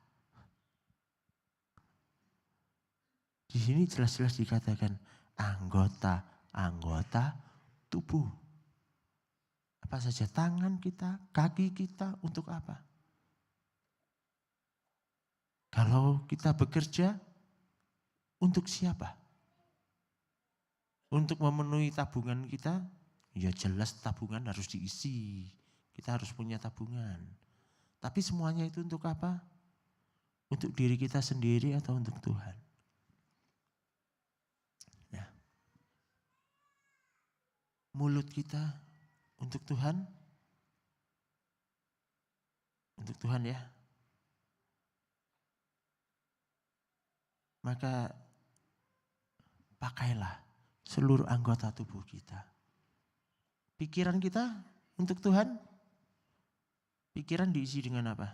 Di sini jelas-jelas dikatakan anggota-anggota tubuh. Apa saja tangan kita, kaki kita untuk apa? Kalau kita bekerja untuk siapa? Untuk memenuhi tabungan kita, ya jelas tabungan harus diisi. Kita harus punya tabungan. Tapi semuanya itu untuk apa? Untuk diri kita sendiri atau untuk Tuhan? Ya. Mulut kita untuk Tuhan? Untuk Tuhan ya. Maka pakailah seluruh anggota tubuh kita. Pikiran kita untuk Tuhan? Pikiran diisi dengan apa?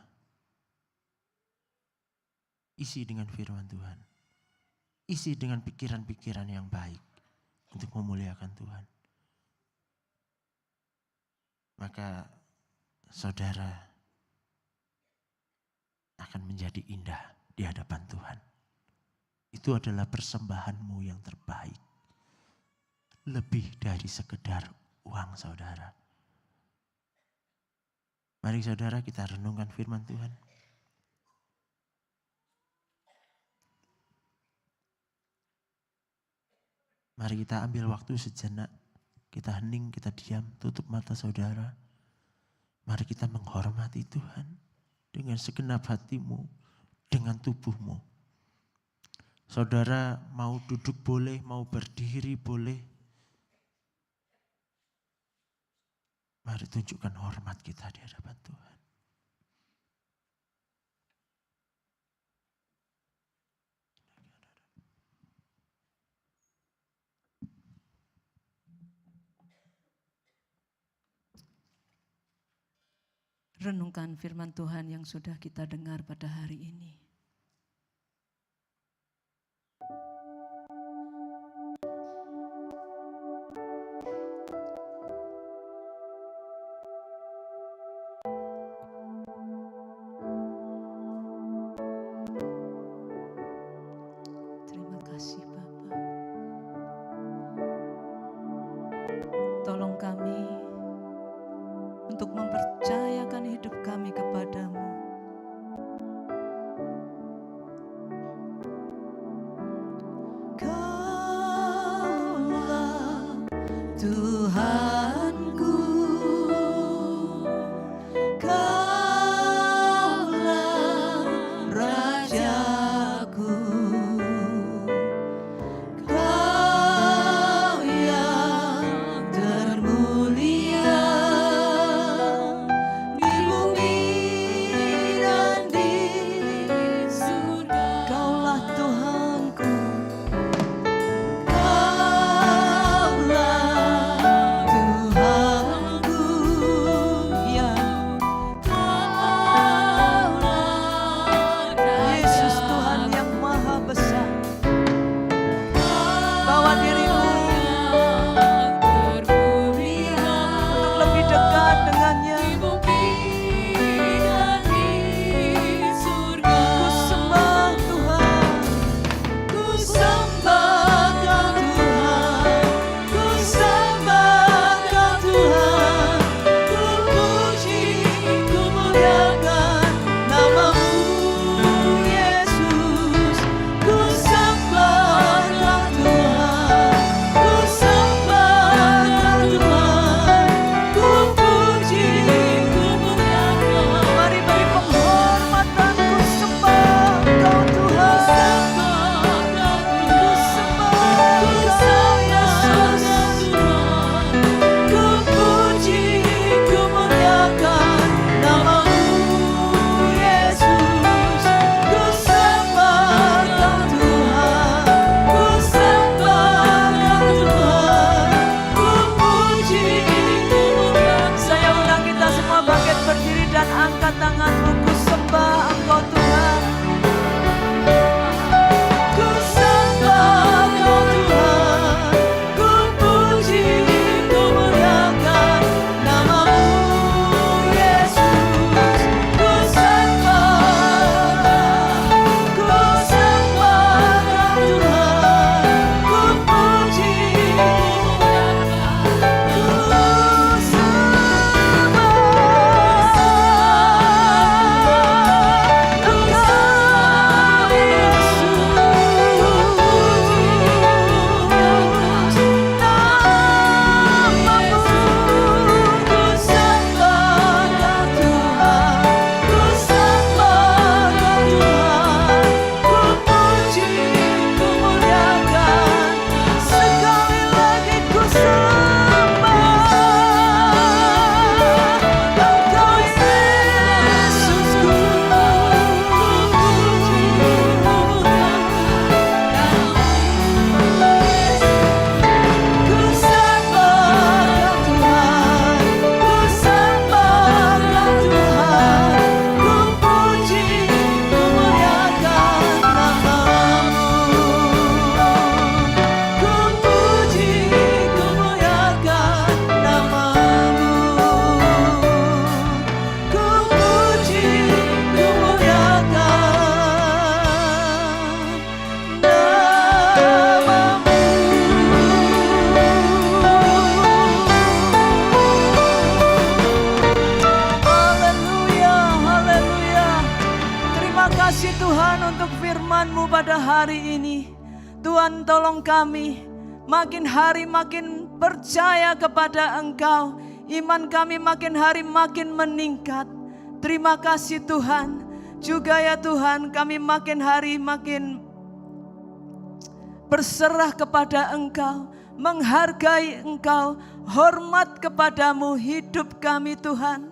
Isi dengan firman Tuhan. Isi dengan pikiran-pikiran yang baik untuk memuliakan Tuhan. Maka saudara akan menjadi indah di hadapan Tuhan. Itu adalah persembahanmu yang terbaik. Lebih dari sekedar uang saudara. Mari saudara kita renungkan firman Tuhan. Mari kita ambil waktu sejenak. Kita hening, kita diam, tutup mata saudara. Mari kita menghormati Tuhan dengan segenap hatimu, dengan tubuhmu. Saudara mau duduk boleh, mau berdiri boleh. Mari tunjukkan hormat kita di hadapan Tuhan. renungkan firman Tuhan yang sudah kita dengar pada hari ini. Terima kasih Bapa. Tolong kami untuk mempercayakan hidup kami kepadamu. Kaulah Tuhanku, Kaulah Rajaku, Kau yang termulia di bumi dan di surga. Kaulah Tuhanku, Kaulah Tuhanku, ya Yesus Tuhan yang maha besar. Bawa dirimu untuk lebih dekat dengannya. Ku sembah Tuhan, ku sembah Kau Tuhan, ku sembah Kau Tuhan, ku puji, ku muliakan nama-Mu Yesus. Ku sembah Kau Tuhan, ku sembah Kau Tuhan, ku puji, ku muliakan. Mari beri penghormatan, ku sembah Kau Tuhan, ku sembah Kau Yesus. Ku puji, ku muliakan nama-Mu Yesus. Ku sembah Kau Tuhan, ku sembah Kau Tuhan, ku puji, ku muliakan. Saya undang kita semua bangkit berdiri dan angkat tanganmu. Ku sembah Engkau Tuhan, ku sembah Kau Tuhan, ku puji, ku muliakan nama-Mu Yesus. Ku sembah Kau Tuhan, ku puji, ku kasih Tuhan untuk firman-Mu pada hari ini. Tuhan tolong kami makin hari makin percaya kepada Engkau. Iman kami makin hari makin meningkat. Terima kasih Tuhan. Juga ya Tuhan kami makin hari makin berserah kepada Engkau. Menghargai Engkau. Hormat kepadamu hidup kami Tuhan.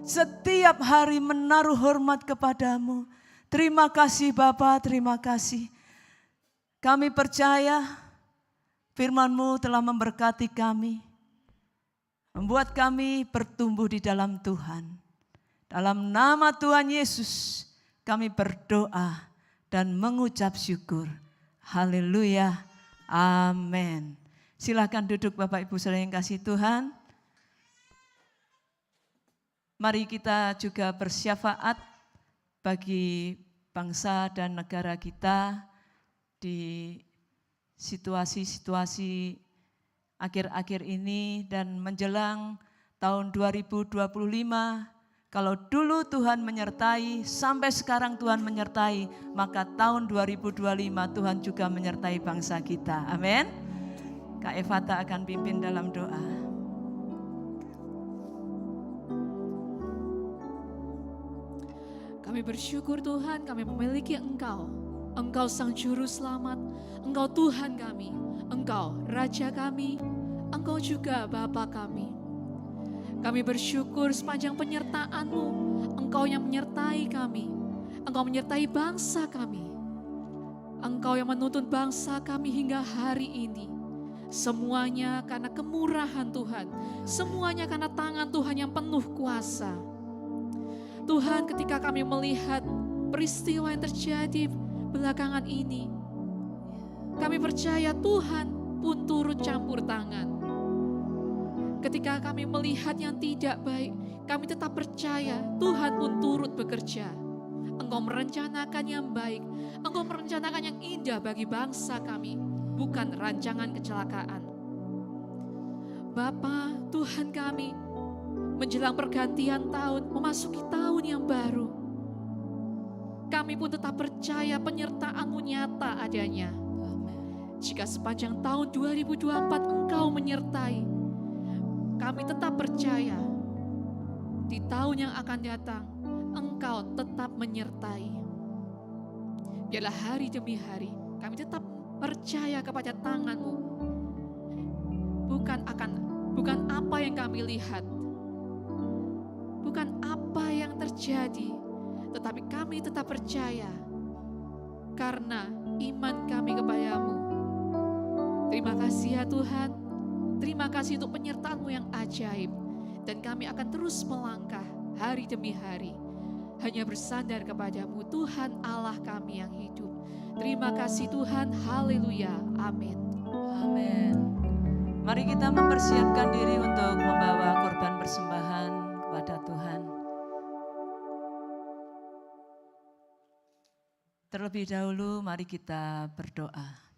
Setiap hari menaruh hormat kepadamu. Terima kasih Bapa, terima kasih. Kami percaya firman-Mu telah memberkati kami. Membuat kami bertumbuh di dalam Tuhan. Dalam nama Tuhan Yesus kami berdoa dan mengucap syukur. Haleluya. Amin. Silakan duduk Bapak Ibu Saudara yang kasih Tuhan. Mari kita juga bersyafaat bagi bangsa dan negara kita di situasi-situasi akhir-akhir ini dan menjelang tahun 2025. Kalau dulu Tuhan menyertai, sampai sekarang Tuhan menyertai, maka tahun 2025 Tuhan juga menyertai bangsa kita. Amin. Kak Evata akan pimpin dalam doa. Kami bersyukur Tuhan, kami memiliki Engkau. Engkau Sang Juru Selamat, Engkau Tuhan kami, Engkau Raja kami, Engkau juga Bapa kami. Kami bersyukur sepanjang penyertaan-Mu, Engkau yang menyertai kami, Engkau menyertai bangsa kami. Engkau yang menuntun bangsa kami hingga hari ini. Semuanya karena kemurahan Tuhan, semuanya karena tangan Tuhan yang penuh kuasa. Tuhan, ketika kami melihat peristiwa yang terjadi belakangan ini, kami percaya Tuhan pun turut campur tangan. Ketika kami melihat yang tidak baik, kami tetap percaya Tuhan pun turut bekerja. Engkau merencanakan yang baik, Engkau merencanakan yang indah bagi bangsa kami, bukan rancangan kecelakaan. Bapa, Tuhan kami, menjelang pergantian tahun, memasuki tahun yang baru, kami pun tetap percaya penyertaan-Mu nyata adanya. Jika sepanjang tahun 2024 Engkau menyertai, kami tetap percaya di tahun yang akan datang Engkau tetap menyertai. Biarlah hari demi hari kami tetap percaya kepada tangan-Mu. Bukan apa yang kami lihat, bukan apa yang terjadi, tetapi kami tetap percaya karena iman kami kepadamu. Terima kasih ya Tuhan, terima kasih untuk penyertaan-Mu yang ajaib, dan kami akan terus melangkah hari demi hari, hanya bersandar kepadamu Tuhan Allah kami yang hidup. Terima kasih Tuhan, haleluya, amin. Amin. Mari kita mempersiapkan diri untuk membawa korban persembahan kepada Tuhan. Terlebih dahulu mari kita berdoa.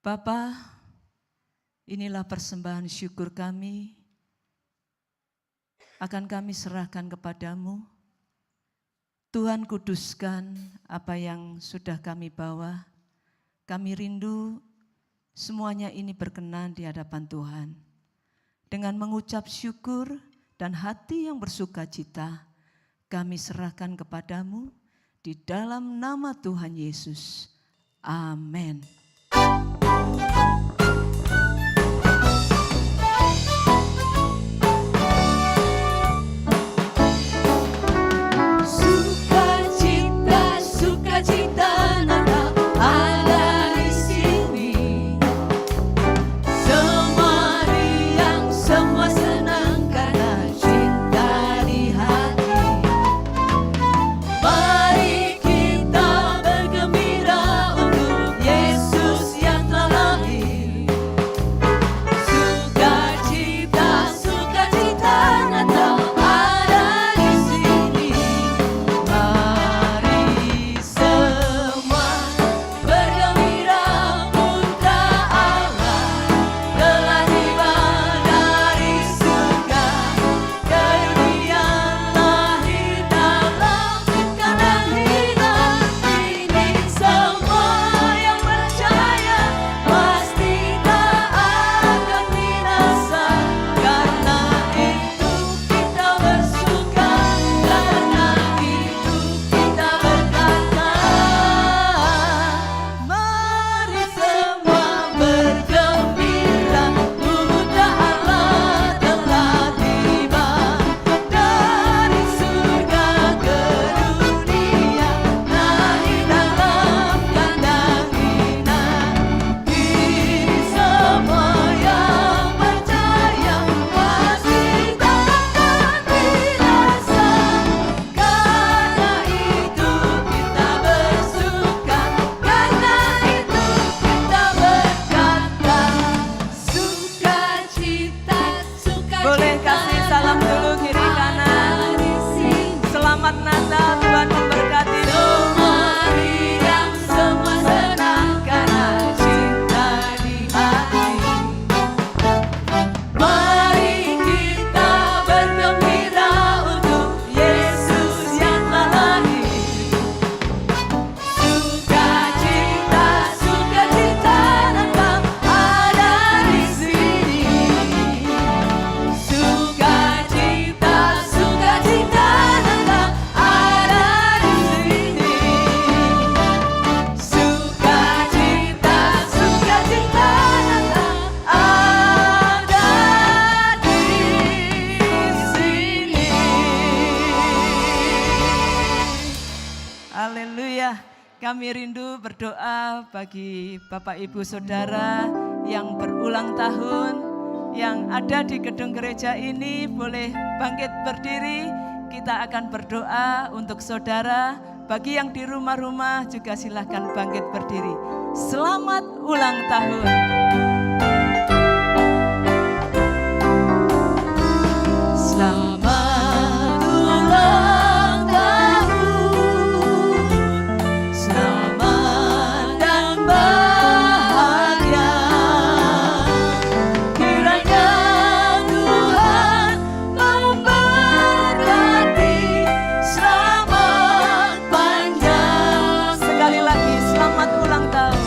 Bapa, inilah persembahan syukur kami, akan kami serahkan kepadamu. Tuhan, kuduskan apa yang sudah kami bawa. Kami rindu semuanya ini berkenan di hadapan Tuhan. Dengan mengucap syukur dan hati yang bersukacita, kami serahkan kepadamu di dalam nama Tuhan Yesus. Amin. Sukacita Natal ada di sini. Semua riang, semua senang karena cinta di hati. Mari kita bergembira untuk Yesus yang telah lahir. Haleluya. Kami rindu berdoa bagi Bapak Ibu Saudara yang berulang tahun, yang ada di gedung gereja ini, boleh bangkit berdiri. Kita akan berdoa untuk saudara. Bagi yang di rumah-rumah juga silahkan bangkit berdiri. Selamat ulang tahun. Selamat ulang tahun, selamat dan bahagia. Kiranya Tuhan memberkati, selamat panjang. Sekali lagi, selamat ulang tahun.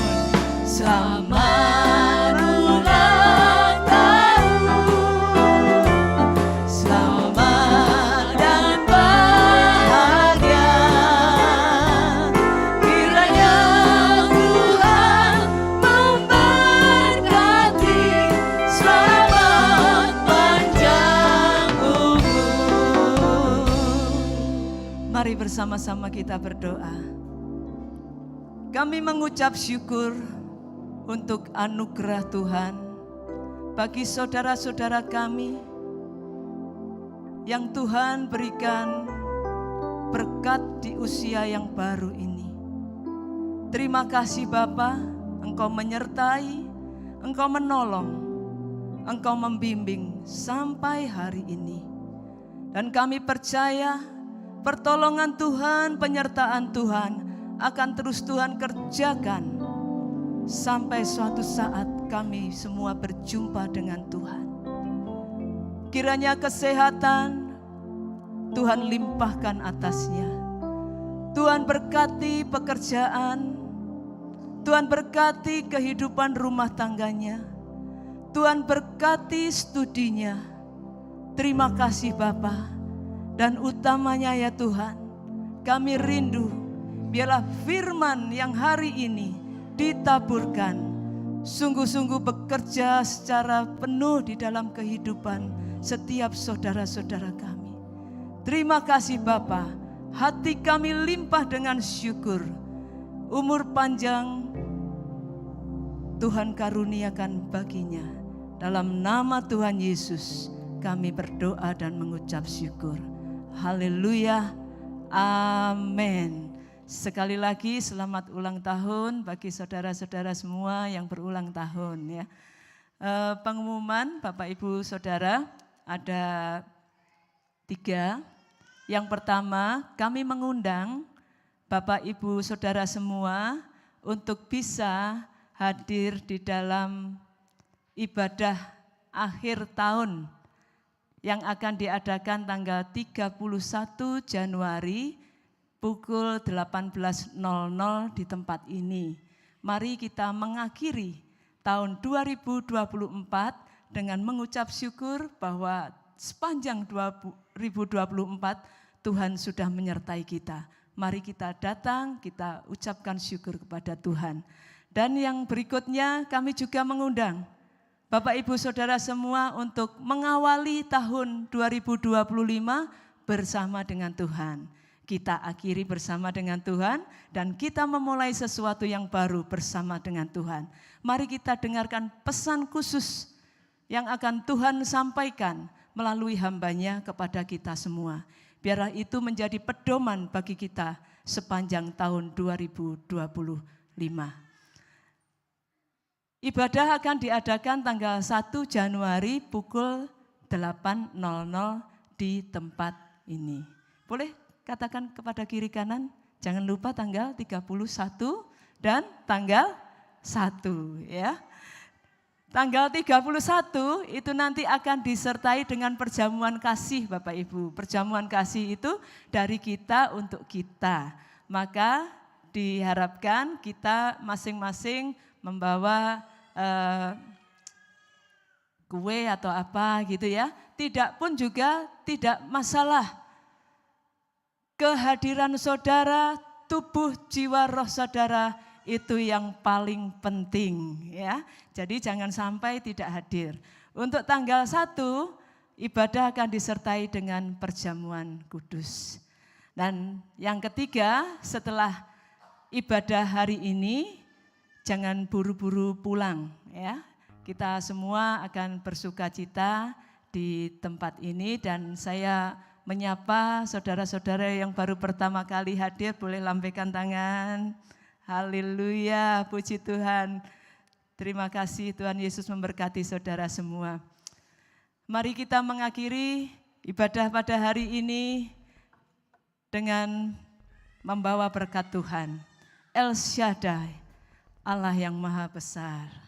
Selamat ulang tahun, selamat dan bahagia. Kiranya Tuhan memberkati, selamat panjang umur. Mari bersama-sama kita berdoa. Kami mengucap syukur untuk anugerah Tuhan bagi saudara-saudara kami yang Tuhan berikan berkat di usia yang baru ini. Terima kasih Bapa, Engkau menyertai, Engkau menolong, Engkau membimbing sampai hari ini. Dan kami percaya pertolongan Tuhan, penyertaan Tuhan akan terus Tuhan kerjakan sampai suatu saat kami semua berjumpa dengan Tuhan. Kiranya kesehatan Tuhan limpahkan atasnya. Tuhan berkati pekerjaan, Tuhan berkati kehidupan rumah tangganya, Tuhan berkati studinya. Terima kasih Bapa, dan utamanya ya Tuhan, kami rindu biarlah firman yang hari ini ditaburkan, sungguh-sungguh bekerja secara penuh di dalam kehidupan setiap saudara-saudara kami. Terima kasih Bapa, hati kami limpah dengan syukur. Umur panjang Tuhan karuniakan baginya. Dalam nama Tuhan Yesus kami berdoa dan mengucap syukur. Haleluya, amin. Sekali lagi selamat ulang tahun bagi saudara-saudara semua yang berulang tahun ya. Pengumuman Bapak Ibu Saudara ada 3. Yang pertama, kami mengundang Bapak Ibu Saudara semua untuk bisa hadir di dalam ibadah akhir tahun yang akan diadakan tanggal 31 Januari pukul 18.00 di tempat ini. Mari kita mengakhiri tahun 2024 dengan mengucap syukur bahwa sepanjang 2024 Tuhan sudah menyertai kita. Mari kita datang, kita ucapkan syukur kepada Tuhan. Dan yang berikutnya kami juga mengundang Bapak Ibu Saudara semua untuk mengawali tahun 2025 bersama dengan Tuhan. Kita akhiri bersama dengan Tuhan dan kita memulai sesuatu yang baru bersama dengan Tuhan. Mari kita dengarkan pesan khusus yang akan Tuhan sampaikan melalui hamba-Nya kepada kita semua. Biarlah itu menjadi pedoman bagi kita sepanjang tahun 2025. Ibadah akan diadakan tanggal 1 Januari pukul 8.00 di tempat ini. Boleh katakan kepada kiri kanan, jangan lupa tanggal 31 dan tanggal 1 ya. Tanggal 31 itu nanti akan disertai dengan perjamuan kasih Bapak Ibu. Perjamuan kasih itu dari kita untuk kita. Maka diharapkan kita masing-masing membawa kue atau apa gitu ya. Tidak pun juga tidak masalah. Kehadiran saudara, tubuh, jiwa, roh saudara itu yang paling penting ya. Jadi jangan sampai tidak hadir. Untuk tanggal 1 ibadah akan disertai dengan perjamuan kudus. Dan yang ketiga, setelah ibadah hari ini, jangan buru-buru pulang ya. Kita semua akan bersukacita di tempat ini dan saya menyapa saudara-saudara yang baru pertama kali hadir, boleh lambaikan tangan. Haleluya, puji Tuhan. Terima kasih, Tuhan Yesus memberkati saudara semua. Mari kita mengakhiri ibadah pada hari ini dengan membawa berkat Tuhan. El Shaddai, Allah yang Maha Besar.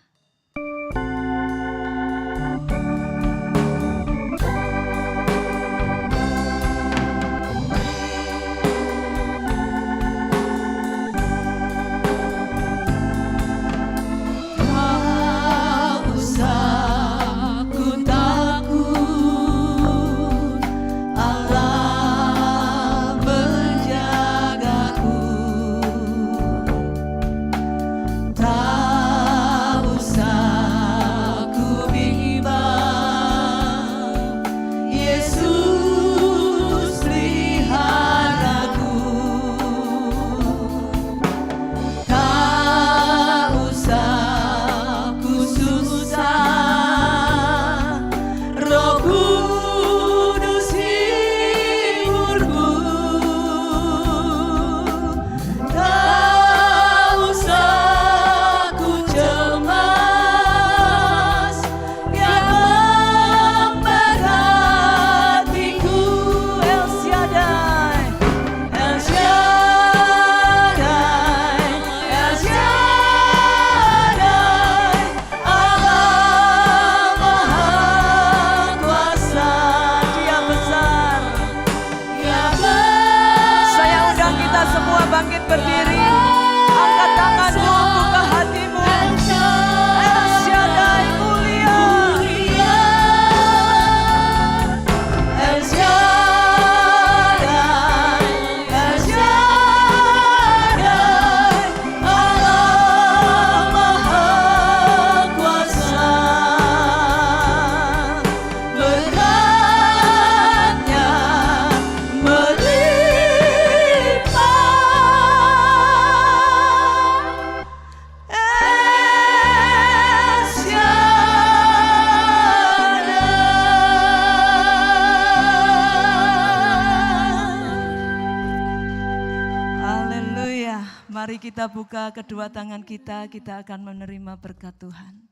Mari kita buka kedua tangan kita akan menerima berkat Tuhan.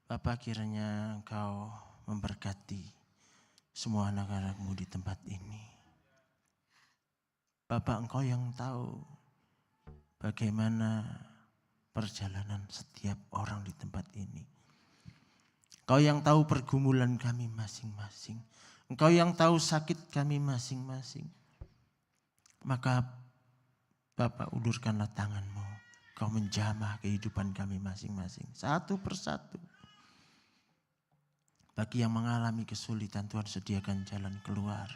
Bapa, kiranya Engkau memberkati semua anak-anak-Mu di tempat ini. Bapa, Engkau yang tahu bagaimana perjalanan setiap orang di tempat ini. Engkau yang tahu pergumulan kami masing-masing. Engkau yang tahu sakit kami masing-masing. Maka Bapa, ulurkanlah tangan-Mu. Engkau menjamah kehidupan kami masing-masing. Satu persatu. Bagi yang mengalami kesulitan, Tuhan sediakan jalan keluar.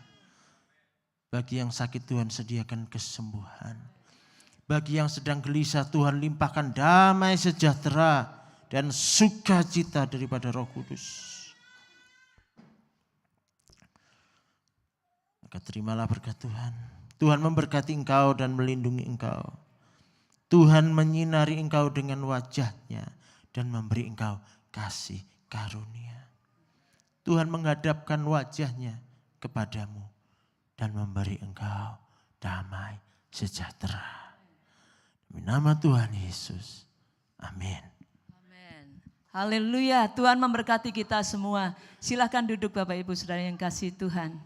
Bagi yang sakit, Tuhan sediakan kesembuhan. Bagi yang sedang gelisah, Tuhan limpahkan damai sejahtera dan sukacita daripada Roh Kudus. Maka terimalah berkat Tuhan. Tuhan memberkati engkau dan melindungi engkau. Tuhan menyinari engkau dengan wajah-Nya dan memberi engkau kasih karunia. Tuhan menghadapkan wajah-Nya kepadamu dan memberi engkau damai sejahtera. Demi nama Tuhan Yesus. Amin. Amin. Haleluya. Tuhan memberkati kita semua. Silakan duduk Bapak Ibu Saudara yang kasih Tuhan.